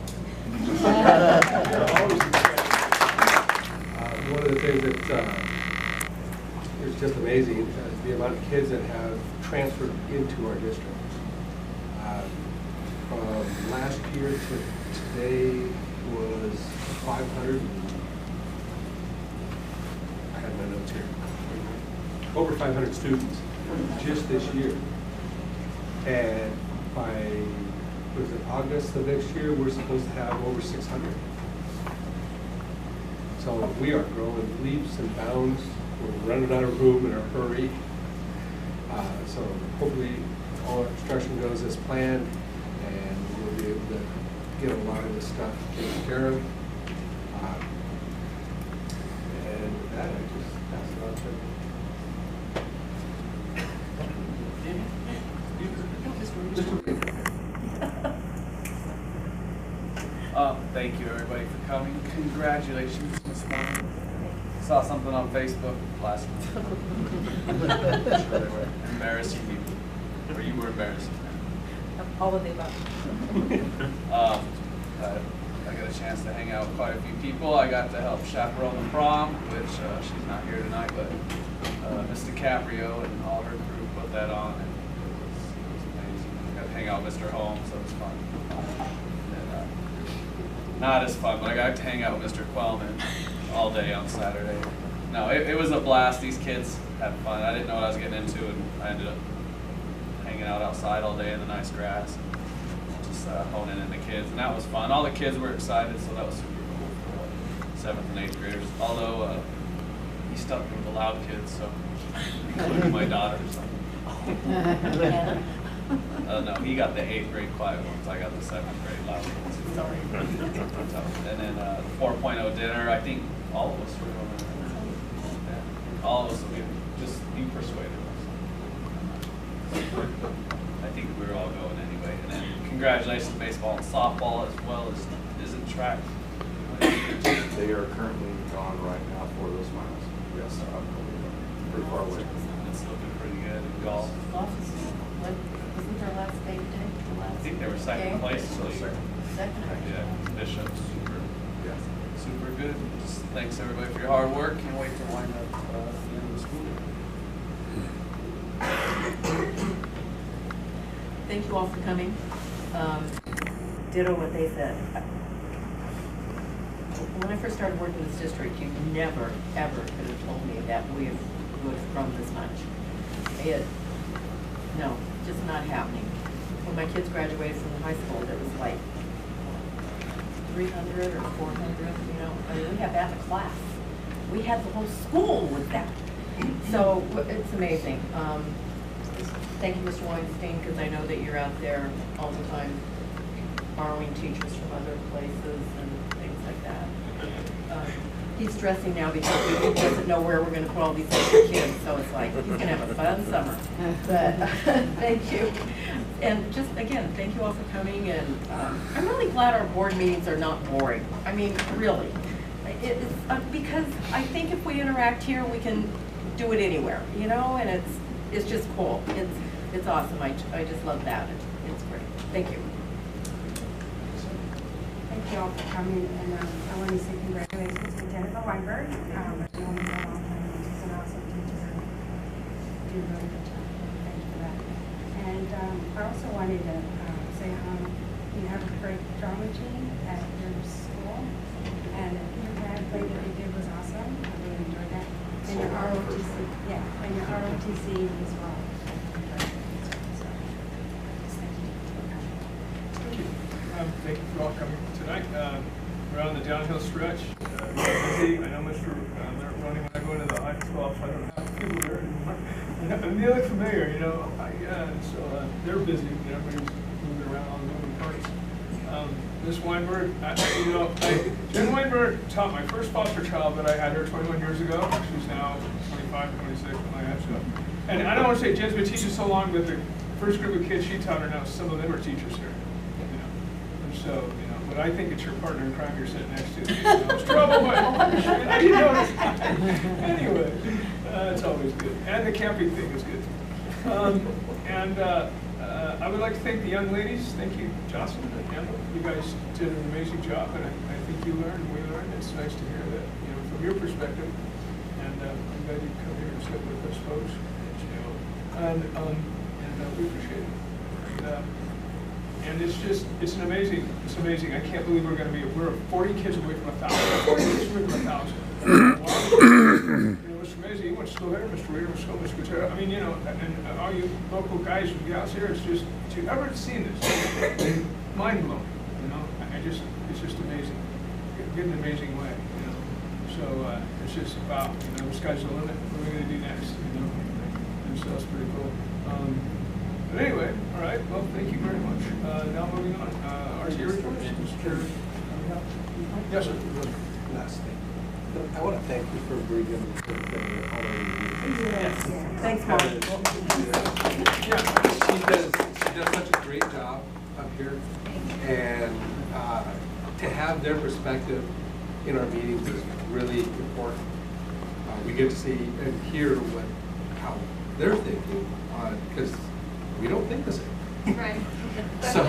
L: One of the things that is just amazing is the amount of kids that have transferred into our district. From last year to today was 500. I have my notes here. Over 500 students just this year. And by August of next year, we're supposed to have over 600. So we are growing leaps and bounds. We're running out of room in a hurry. So hopefully all our construction goes as planned, and we'll be able to get a lot of this stuff taken care of. And with that, I just pass it on to
H: Thank you, everybody, for coming. Congratulations, Ms. Roney. Saw something on Facebook last night. Sure they were embarrassing people, or you were embarrassing.
K: All of the above.
H: I got a chance to hang out with quite a few people. I got to help chaperone the prom, which she's not here tonight, but Ms. DiCaprio and all her crew put that on, and it was amazing. I got to hang out with Mr. Holmes, so it was fun. Not as fun, but I got to hang out with Mr. Quellman all day on Saturday. No, it was a blast. These kids had fun. I didn't know what I was getting into, and I ended up hanging out outside all day in the nice grass, and just honing in the kids, and that was fun. All the kids were excited, so that was super cool for 7th and 8th graders. Although he stuck with the loud kids, so including my daughter. So. No, he got the 8th grade quiet ones. I got the 7th grade loud ones. Sorry. And then the 4.0 dinner. I think all of us were going to. Yeah. All of us. We just you persuaded us. I think we were all going anyway. And then congratulations to baseball and softball as well as isn't track.
E: They are currently gone right now for those miles. Yes, pretty far away.
H: It's looking pretty good in golf.
K: Wasn't their last day today?
H: I think they were second place. So
K: Second.
H: yeah, Bishop, super.
E: Yeah.
H: super good. Just thanks everybody for your hard work. Can't wait to wind up at the end of the school year.
K: Thank you all for coming. Ditto what they said. When I first started working in this district, you never, ever could have told me that we would have grown this much. No, just not happening. When my kids graduated from the high school, there was like 300 or 400, you know. I mean, we had that in a class. We had the whole school with that. So it's amazing. Thank you, Mr. Weinstein, because I know that you're out there all the time borrowing teachers from other places and things like that. He's stressing now because he doesn't know where we're going to put all these extra kids, so it's like he's going to have a fun summer. But thank you. And just, again, thank you all for coming. And I'm really glad our board meetings are not boring. I mean, really. It's because I think if we interact here, we can do it anywhere, you know, and it's just cool. It's awesome. I just love that. It's great. Thank you.
M: Thank you all for coming, and I want to say congratulations to Jennifer Weinberg. She's an awesome teacher. Do a really good job. Thank you for that. And I also wanted to say you have a great drama team at your school, and your band play that you did was awesome. I really enjoyed that. And your ROTC, yeah, and your ROTC as well.
A: Thank you for all coming tonight. We're on the downhill stretch. Busy. I know Mr. Roney, when I go into the high school office, I don't have people there anymore. And they look familiar, you know. So they're busy. You know, everybody's moving around on moving parts. Miss Weinberg, Jen Weinberg taught my first foster child, but I had her 21 years ago. She's now 25, 26, something like that. So, and I don't want to say Jen's been teaching so long, but the first group of kids she taught her now, some of them are teachers here. So, you know, but I think it's your partner in crime you're sitting next to. You know, it's trouble, but I didn't notice. Anyway, it's always good. And the camping thing is good. I would like to thank the young ladies. Thank you, Jocelyn and Emma. You guys did an amazing job, and I think you learned, we learned. It's nice to hear that, you know, from your perspective. And I'm glad you come here and sit with us, folks. And we appreciate it. And it's just, it's amazing. I can't believe we're 40 kids away from 1,000. 40 kids away from 1,000. You know, it's amazing. You went to school here, Mr. Reader, Mr. Gutierrez. I mean, you know, and all you local guys and gals here, it's just, to ever seen this, mind blowing. You know, it's just amazing. Get an amazing way. You know, so it's just about, you know, the sky's the limit. What are we going to do next? You know, and so it's pretty cool. But anyway, all right, well, thank you very much. Now moving on. RTA reports, Mr. Chair. Yes, sir.
L: Last thing. I want to thank you for bringing all our
K: Yes. Thanks, Mark.
L: Yeah, she does such a great job up here, and to have their perspective in our meetings is really important. We get to see and hear how they're thinking, because we don't think the same.
C: Right.
L: So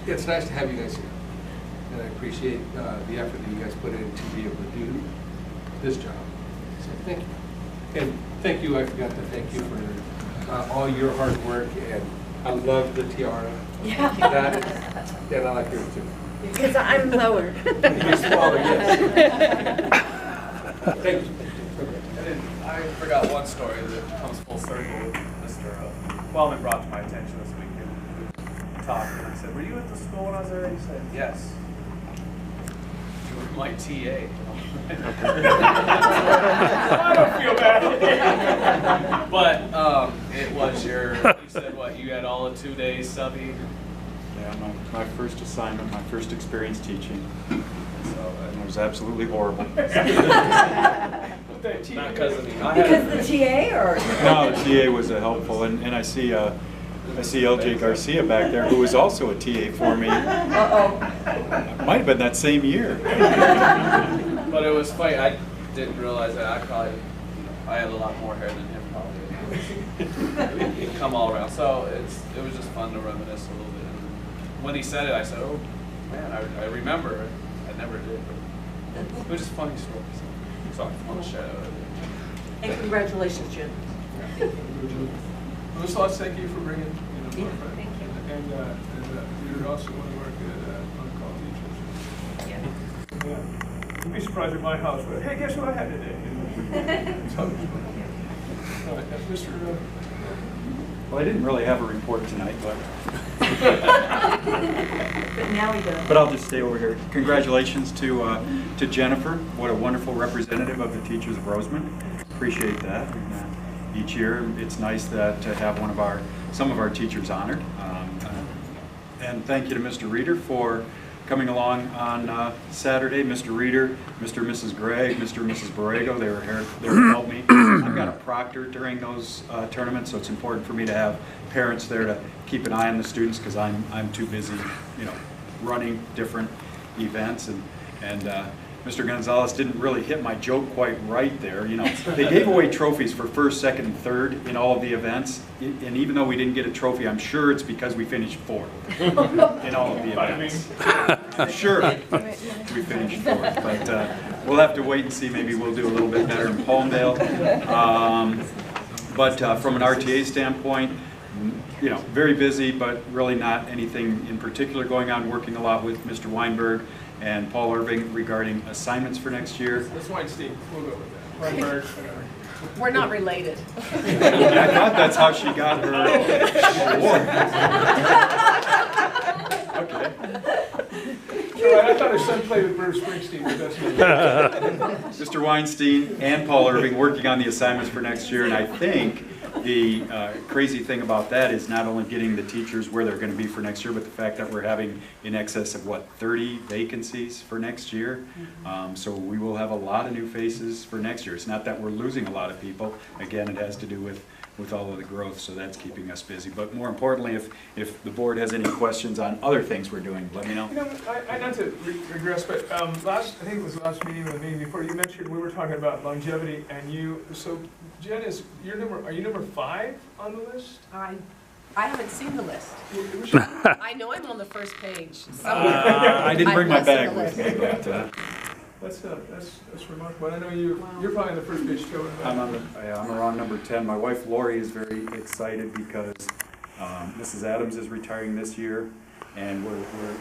L: it's nice to have you guys here, and I appreciate the effort that you guys put in to be able to do this job. So thank you. And thank you, I forgot to thank you for all your hard work, and I love the tiara.
K: Yeah.
L: And I like yours too.
K: Because I'm lower.
L: You're smaller, yes. Thank you.
H: I forgot one story that comes full circle with Mr. Wellman brought to my attention this weekend. We talked, and I said, "Were you at the school when I was there?" He said, "Yes." You were my TA. I don't feel bad. But it was you said what, you had all of 2 days subby?
N: Yeah, my first assignment, my first experience teaching. So it was absolutely horrible.
H: Not because of me.
K: Because the TA, or?
N: No, the TA was helpful, and I see LJ Garcia back there, who was also a TA for me. Might have been that same year.
H: But it was funny. I didn't realize that. I had a lot more hair than him probably. Come all around. So it was just fun to reminisce a little bit. And when he said it, I said, "Oh, Man, I remember. I never did, but it was just a funny story. So I want to share that with you.
K: And congratulations, Jim.
A: Ms. Lutz, thank you for bringing, our friend.
B: Thank you.
A: And you're also one of our good on-call teachers. Yeah. You'd be surprised at my house, but hey, guess what I had today? So, all right, that's Mr.
N: Well, I didn't really have a report tonight, but
K: But now he does.
N: but I'll just stay over here. Congratulations to Jennifer. What a wonderful representative of the teachers of Rosamond. Appreciate that. And, each year, it's nice that to have some of our teachers honored. And thank you to Mr. Reeder for coming along on Saturday. Mr. Reeder, Mr. and Mrs. Gregg, Mr. and Mrs. Borrego, they were here to help me. I've got a proctor during those tournaments, so it's important for me to have parents there to keep an eye on the students because I'm too busy, running different events. And Mr. Gonzalez didn't really hit my joke quite right there. They gave away trophies for first, second, and third in all of the events. And even though we didn't get a trophy, I'm sure it's because we finished fourth in all of the events. I'm sure we finished fourth. But we'll have to wait and see. Maybe we'll do a little bit better in Palmdale. But from an RTA standpoint, very busy, but really not anything in particular going on. Working a lot with Mr. Weinberg and Paul Irving regarding assignments for next year.
A: That's Weinstein. We'll go with that. Weinberg, whatever.
K: We're not related.
N: I thought that's how she got her award. Okay.
A: I thought her son played with Bruce Springsteen, but that's not
N: Mr. Weinstein and Paul Irving working on the assignments for next year, and I think the crazy thing about that is not only getting the teachers where they're going to be for next year, but the fact that we're having in excess of, 30 vacancies for next year. So we will have a lot of new faces for next year. It's not that we're losing a lot of people. Again, it has to do with all of the growth, so that's keeping us busy. But more importantly, if the board has any questions on other things we're doing, let me know.
A: I not to regress, but I think it was the last meeting or the meeting before, you mentioned we were talking about longevity, and so Jen, are you number 5 on the list?
K: I haven't seen the list. I know I'm on the first page.
N: I didn't bring my bag with me, but
A: that's remarkable. I know you're probably on the first page too.
N: I'm around number 10. My wife Lori is very excited because Mrs. Adams is retiring this year, and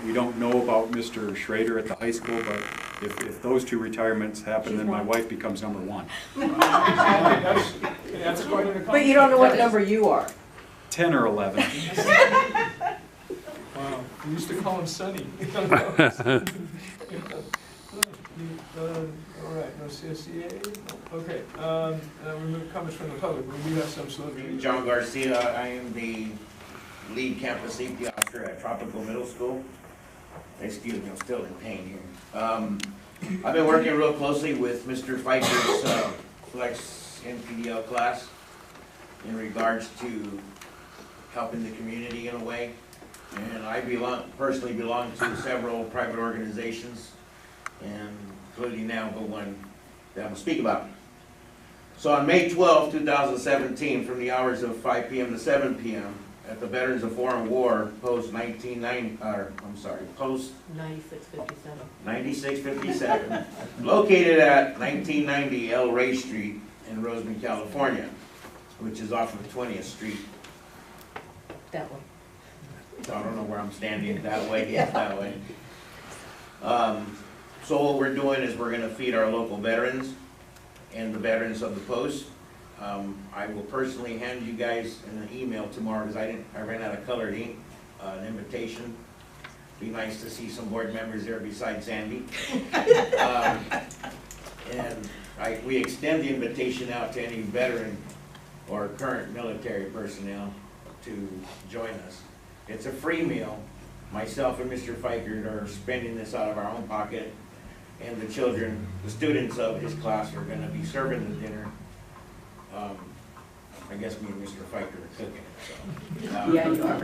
N: we don't know about Mr. Schrader at the high school, but if those 2 retirements happen, then my wife becomes number 1.
A: That's quite an accomplishment.
K: But you don't know what number you are.
N: 10 or 11.
A: Wow, we used to call him Sonny. All right, no CSCA. Okay, we move comments from the public. We do have some.
O: John Garcia. I am the lead campus safety officer at Tropico Middle School. Excuse me, I'm still in pain here. I've been working real closely with Mr. Fiker's Flex NPDL class in regards to helping the community in a way. And I personally belong to several private organizations, and including now the one that I'm going to speak about. So on May 12, 2017, from the hours of 5 p.m. to 7 p.m. at the Veterans of Foreign War, post 9657, located at 1990 El Rey Street in Rosamond, California, which is off of 20th Street.
K: That one.
O: So I don't know where I'm standing, that way, yeah, that way. So what we're doing is we're going to feed our local veterans and the veterans of the post. I will personally hand you guys an email tomorrow because I ran out of colored ink, an invitation. Be nice to see some board members there besides Sandy. And we extend the invitation out to any veteran or current military personnel to join us. It's a free meal. Myself and Mr. Fiker are spending this out of our own pocket, and the children, the students of his class are going to be serving the dinner. I guess me and Mr. Fiker are cooking it. So,
K: yeah, you are.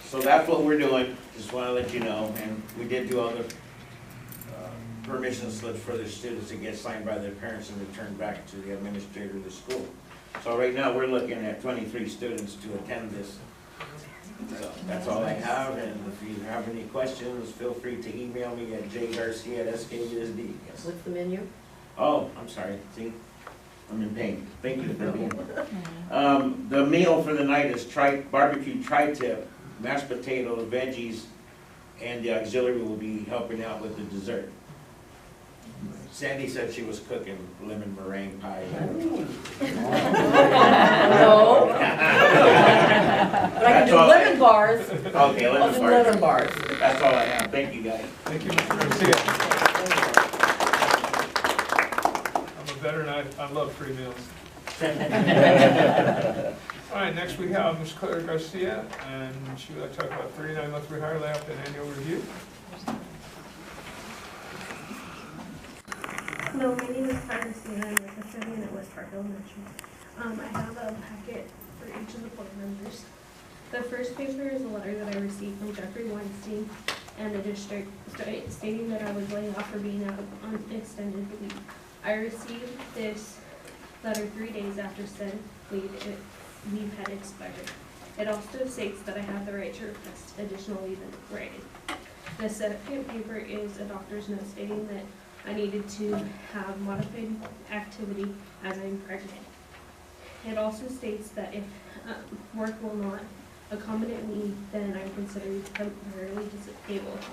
O: So that's what we're doing. Just want to let you know. And we did do all the permission slips for the students to get signed by their parents and returned back to the administrator of the school. So right now we're looking at 23 students to attend this So that's all I have, and if you have any questions, feel free to email me at jgarcia@SKUSD. Yes.
K: What's the menu?
O: Oh, I'm sorry, see, I'm in pain. Thank you for being here. The meal for the night is barbecue tri-tip, mashed potatoes, veggies, and the auxiliary will be helping out with the dessert. Sandy said she was cooking lemon meringue pie.
K: No. But I can do lemon bars.
O: Okay,
K: I'll do lemon bars.
O: That's all I have. Thank you, guys.
A: Thank you, Mr. Garcia. I'm a veteran, I love free meals. All right, next we have Ms. Claire Garcia, and she would like to talk about 39-month rehire layout and annual review.
P: Hello, my name is Fiker, and I'm a custodian at West Park Elementary. I have a packet for each of the board members. The first paper is a letter that I received from Jeffrey Weinstein and the district stating that I was laying off for being out on extended leave. I received this letter 3 days after said leave had expired. It also states that I have the right to request additional leave in writing. The second paper is a doctor's note stating that I needed to have modified activity as I'm pregnant. It also states that if work will not accommodate me, then I'm considered temporarily disabled.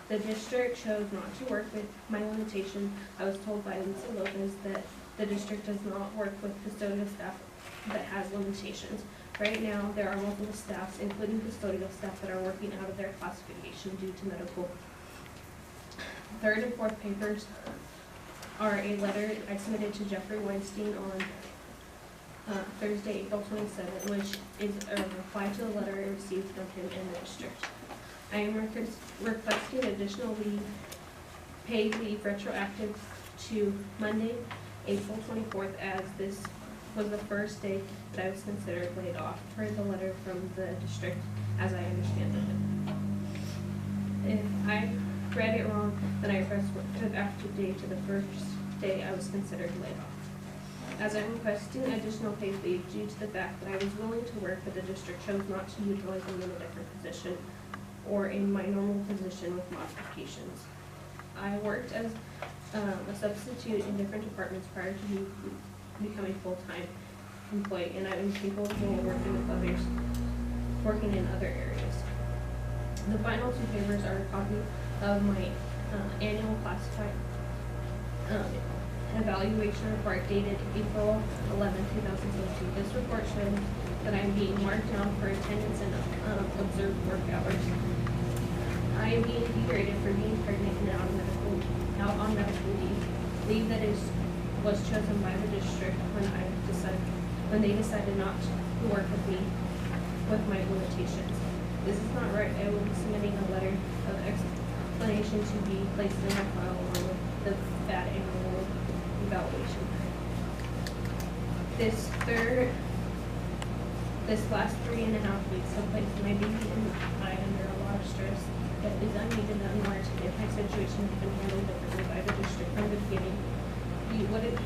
P: The district chose not to work with my limitation. I was told by Lisa Lopez that the district does not work with custodial staff that has limitations. Right now, there are multiple staffs, including custodial staff, that are working out of their classification due to medical. Third and fourth papers are a letter I submitted to Jeffrey Weinstein on Thursday, April 27th, which is a reply to the letter I received from him and the district. I am requesting additional leave, paid leave retroactive to Monday, April 24th, as this was the first day that I was considered laid off per the letter from the district, as I understand it. If I read it wrong, then I took active day to the first day I was considered laid off. As I'm requesting additional paid leave due to the fact that I was willing to work, but the district chose not to utilize me in a different position or in my normal position with modifications. I worked as a substitute in different departments prior to becoming full-time employee, and I'm capable of working with others, working in other areas. The final two papers are a copy of my annual classified evaluation report dated April 11, 2017. This report showed that I'm being marked down for attendance and observed work hours. I am being degraded for being pregnant and out on medical leave that was chosen by the district when they decided not to work with me with my limitations. This is not right. I will be submitting a letter of explanation to be placed in my file along with the bad annual evaluation. This last 3.5 weeks have placed my baby and I under a lot of stress that is unneeded and unwarranted if my situation had been handled differently by the district from the beginning. We wouldn't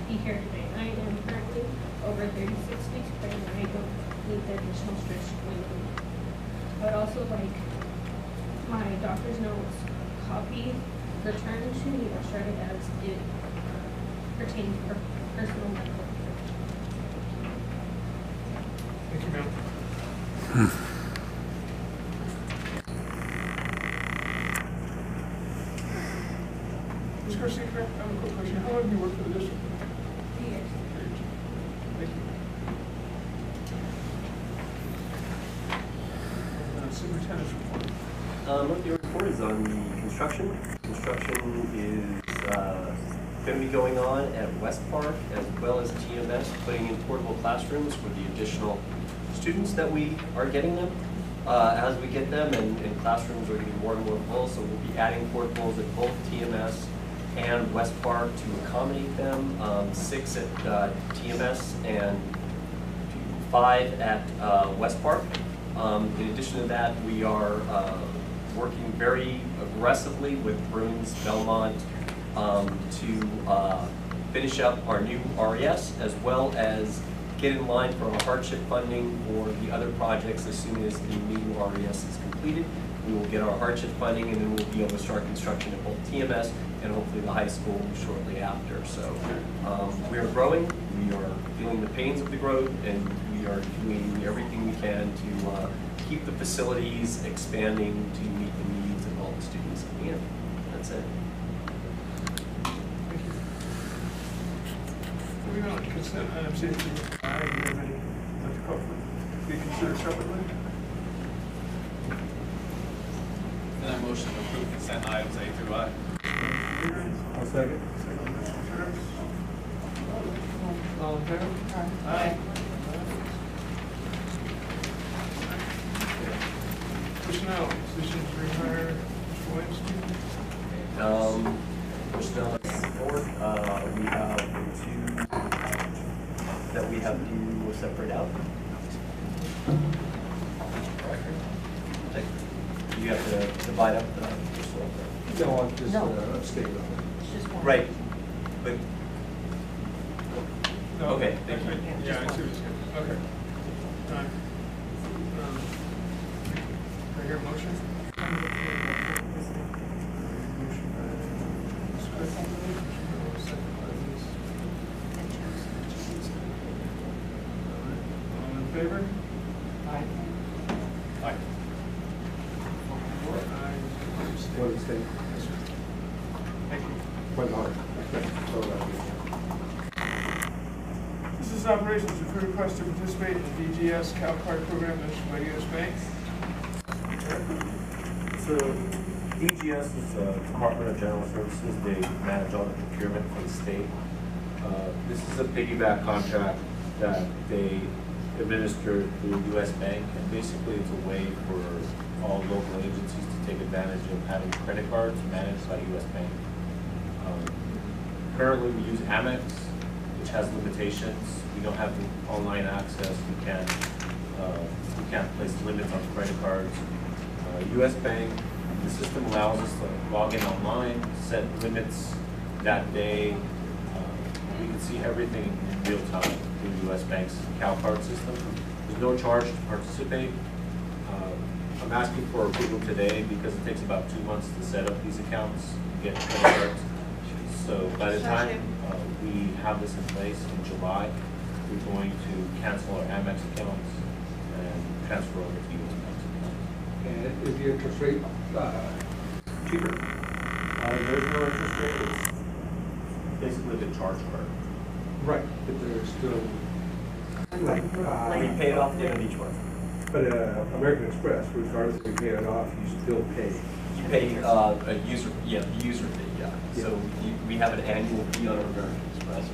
P: be here today. I am currently over 36 weeks pregnant and I don't need the additional stress going on. I would also like my doctor's notes copy returned to me or shredded as it pertains to personal medical care.
A: Thank you, ma'am. Ms. Garcia, I have a quick question. How long have you worked for the district?
P: 2 years.
A: Thank you. Superintendent's report.
Q: What the report is on the construction. Construction is going to be going on at West Park as well as TMS, putting in portable classrooms for the additional students that we are getting them. As we get them, and classrooms are getting more and more full, so we'll be adding portables at both TMS and West Park to accommodate them. 6 at TMS and 5 at West Park. In addition to that, we are working very aggressively with Bruins Belmont to finish up our new RES, as well as get in line for our hardship funding for the other projects as soon as the new RES is completed. We will get our hardship funding, and then we'll be able to start construction at both TMS and hopefully the high school shortly after. So we are growing, we are feeling the pains of the growth, and we are doing everything we can to keep the facilities expanding to meet the needs of all the students at the end. That's it.
A: Moving on, consent item C. Do you have any that you call for be considered separately?
H: And I motion to approve consent items A through I.
L: I'll second.
A: All in favor? Aye. Personnel, position to rehire Mr. Weinstein.
Q: Personnel board, we have two that we have to separate out. You have to divide up the personnel.
L: No, I'm just
K: No.
L: abstaining.
K: It's just one.
Q: Right, but,
A: No,
Q: okay, thank you.
A: Yeah, I see what you're saying. Okay. All right. Do I hear a motion? Motion by Ms. Cook. Second by Ms. All in favor?
K: Aye.
H: Aye.
A: Four ayes,
L: One abstain.
A: Yes, sir. Thank you.
L: One hard.
A: Business operations, with request to participate in the DGS Cal Card program issued by U.S. Bank.
R: So DGS is the Department of General Services. They manage all the procurement for the state. This is a piggyback contract that they administer through U.S. Bank, and basically it's a way for all local agencies to take advantage of having credit cards managed by U.S. Bank. Currently we use Amex, which has limitations. We don't have the online access. We can't place limits on credit cards. U.S. Bank, the system allows us to log in online, set limits that day. We can see everything in real time through U.S. Bank's Cal Card system. There's no charge to participate. I'm asking for approval today because it takes about 2 months to set up these accounts, get credit cards. So by the time we have this in place in July, we're going to cancel our Amex accounts and transfer over to U.S. Bank's accounts.
L: And is the interest rate cheaper?
R: There's no interest rate. It's basically the charge card.
L: Right, but there's still, like,
Q: We pay it off at the end of each month.
L: but American Express, regardless if you pay it off, you still pay.
Q: You pay a user, the user fee, yeah. So we have an annual fee on our American Express.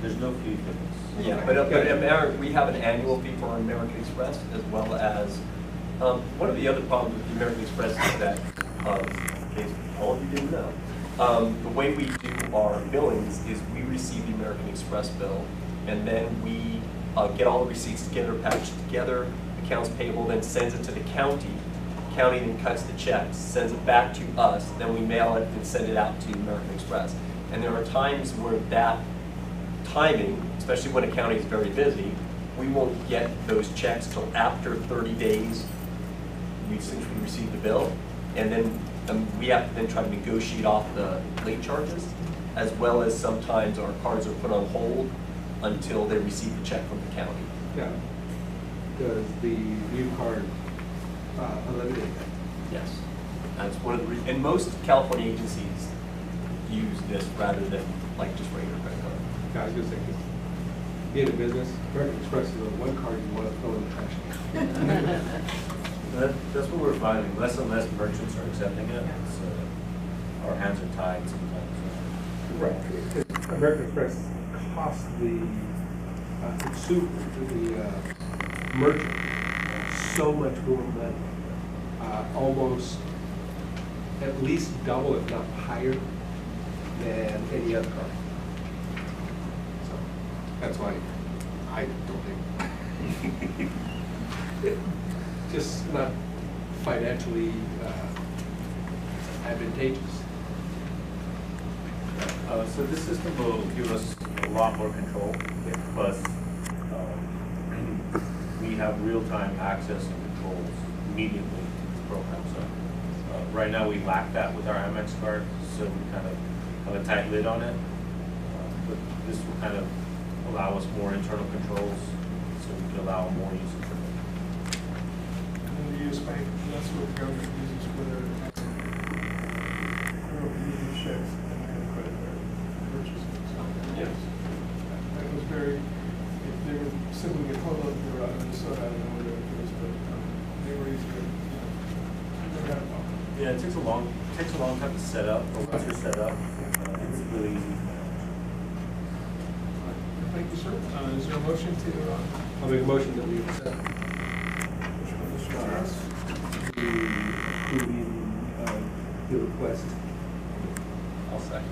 R: There's no fee for this.
Q: Yeah, but we have an annual fee for our American Express, as well as, one of the other problems with the American Express is that, in case all of you didn't know, the way we do our billings is we receive the American Express bill, and then we get all the receipts together, packaged together, accounts payable, then sends it to the county. County then cuts the checks, sends it back to us, then we mail it and send it out to American Express. And there are times where that timing, especially when a county is very busy, we won't get those checks till after 30 days since we received the bill. And then we have to then try to negotiate off the late charges, as well as sometimes our cards are put on hold until they receive the check from the county.
L: Yeah. Does the new card eliminate that?
Q: Yes. That's one of the reasons. And most California agencies use this rather than like just regular credit card.
L: Yeah, I was gonna say, 'cause being a business, American Express is the one card you want to throw in the trash can.
R: That's what we're finding. Less and less merchants are accepting it. Our hands are tied sometimes.
L: Right. Because American Express costs the consumer, the merchant, so much more money. Almost at least double, if not higher, than any other card. So that's why I don't think it's just not financially advantageous.
R: So this system will give us a lot more control. Plus, we have real-time access and controls immediately to the program. So right now we lack that with our Amex card, so we kind of have a tight lid on it. But this will kind of allow us more internal controls, so we can allow more usage of it.
A: And the US Bank, that's what the government uses for their checks and credit card purchases.
R: Yes.
A: That was very, if they were simply get hold of, they were out of Minnesota, I don't know where they were first, but they were easy to, never had a problem.
R: Yeah, it takes a long time to set up, but once you're set up, it's really easy to manage.
A: Thank you, sir. Is there a motion to,
L: I'll make a motion that we accept
A: Mr. Ross?
L: approving the request.
H: I'll second.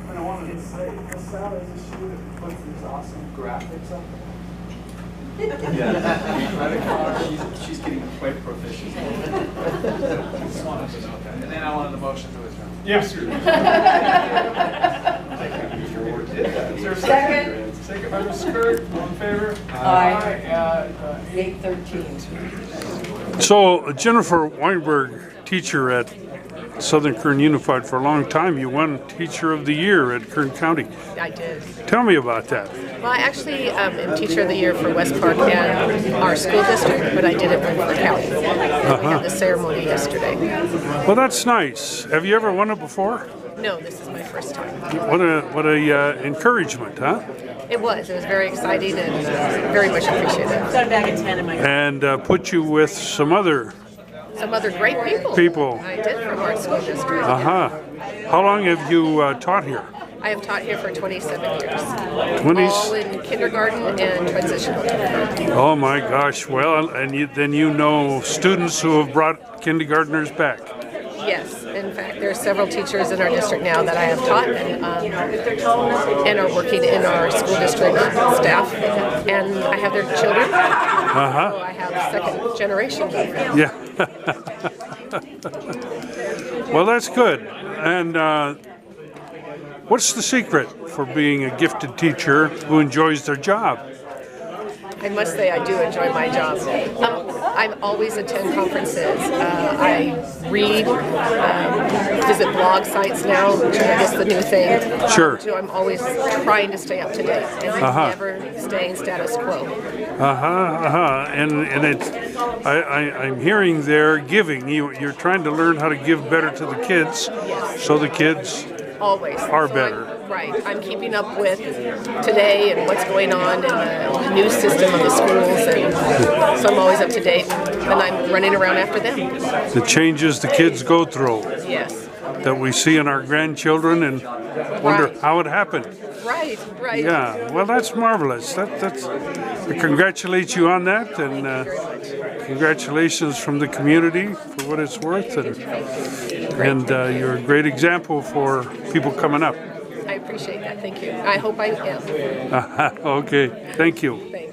S: And I wanted to say, Sal is a shoe that puts these awesome graphics up.
H: Yeah, she's getting quite proficient.
G: Just wanted to note that. And then I wanted the motion to adjourn.
A: Yes, sir. Is there a second? Second by Mr. Kirk, all in favor?
K: Aye.
A: 8:13.
D: So Jennifer Weinberg, teacher at Southern Kern Unified for a long time, you won Teacher of the Year at Kern County.
T: I did.
D: Tell me about that.
T: Well, I actually am Teacher of the Year for West Park and our school district, but I did it for the county. We had the ceremony yesterday.
D: Well, that's nice. Have you ever won it before?
T: No, this is my first time.
D: What a encouragement, huh?
T: It was very exciting and very much appreciated.
K: Got a bag of 10 in my car.
D: And put you with some other
T: great people. I did from our school district.
D: How long have you taught here?
T: I have taught here for 27 years.
D: All
T: in kindergarten and transitional kindergarten.
D: Oh my gosh, well, and then you know students who have brought kindergartners back.
T: Yes, in fact, there are several teachers in our district now that I have taught and are working in our school district staff, and I have their children, so I have second generation.
D: Yeah. Well, that's good. And what's the secret for being a gifted teacher who enjoys their job?
T: I must say I do enjoy my job. I always attend conferences. I read, visit blog sites now, which I guess the new thing.
D: Sure.
T: So I'm always trying to stay up to date and never staying status quo.
D: And it's, I'm hearing there giving. You're trying to learn how to give better to the kids, so the kids
T: always
D: are better.
T: I'm keeping up with today and what's going on in the news system of the schools, and so I'm always up to date, and I'm running around after them.
D: The changes the kids go through.
T: Yes.
D: That we see in our grandchildren and wonder how it happened.
T: Right.
D: Yeah, well, that's marvelous. I congratulate you on that, and congratulations from the community for what it's worth, and you're a great example for people coming up.
T: I appreciate that. Thank you. I hope I am.
D: Okay, thank you.
T: Thanks.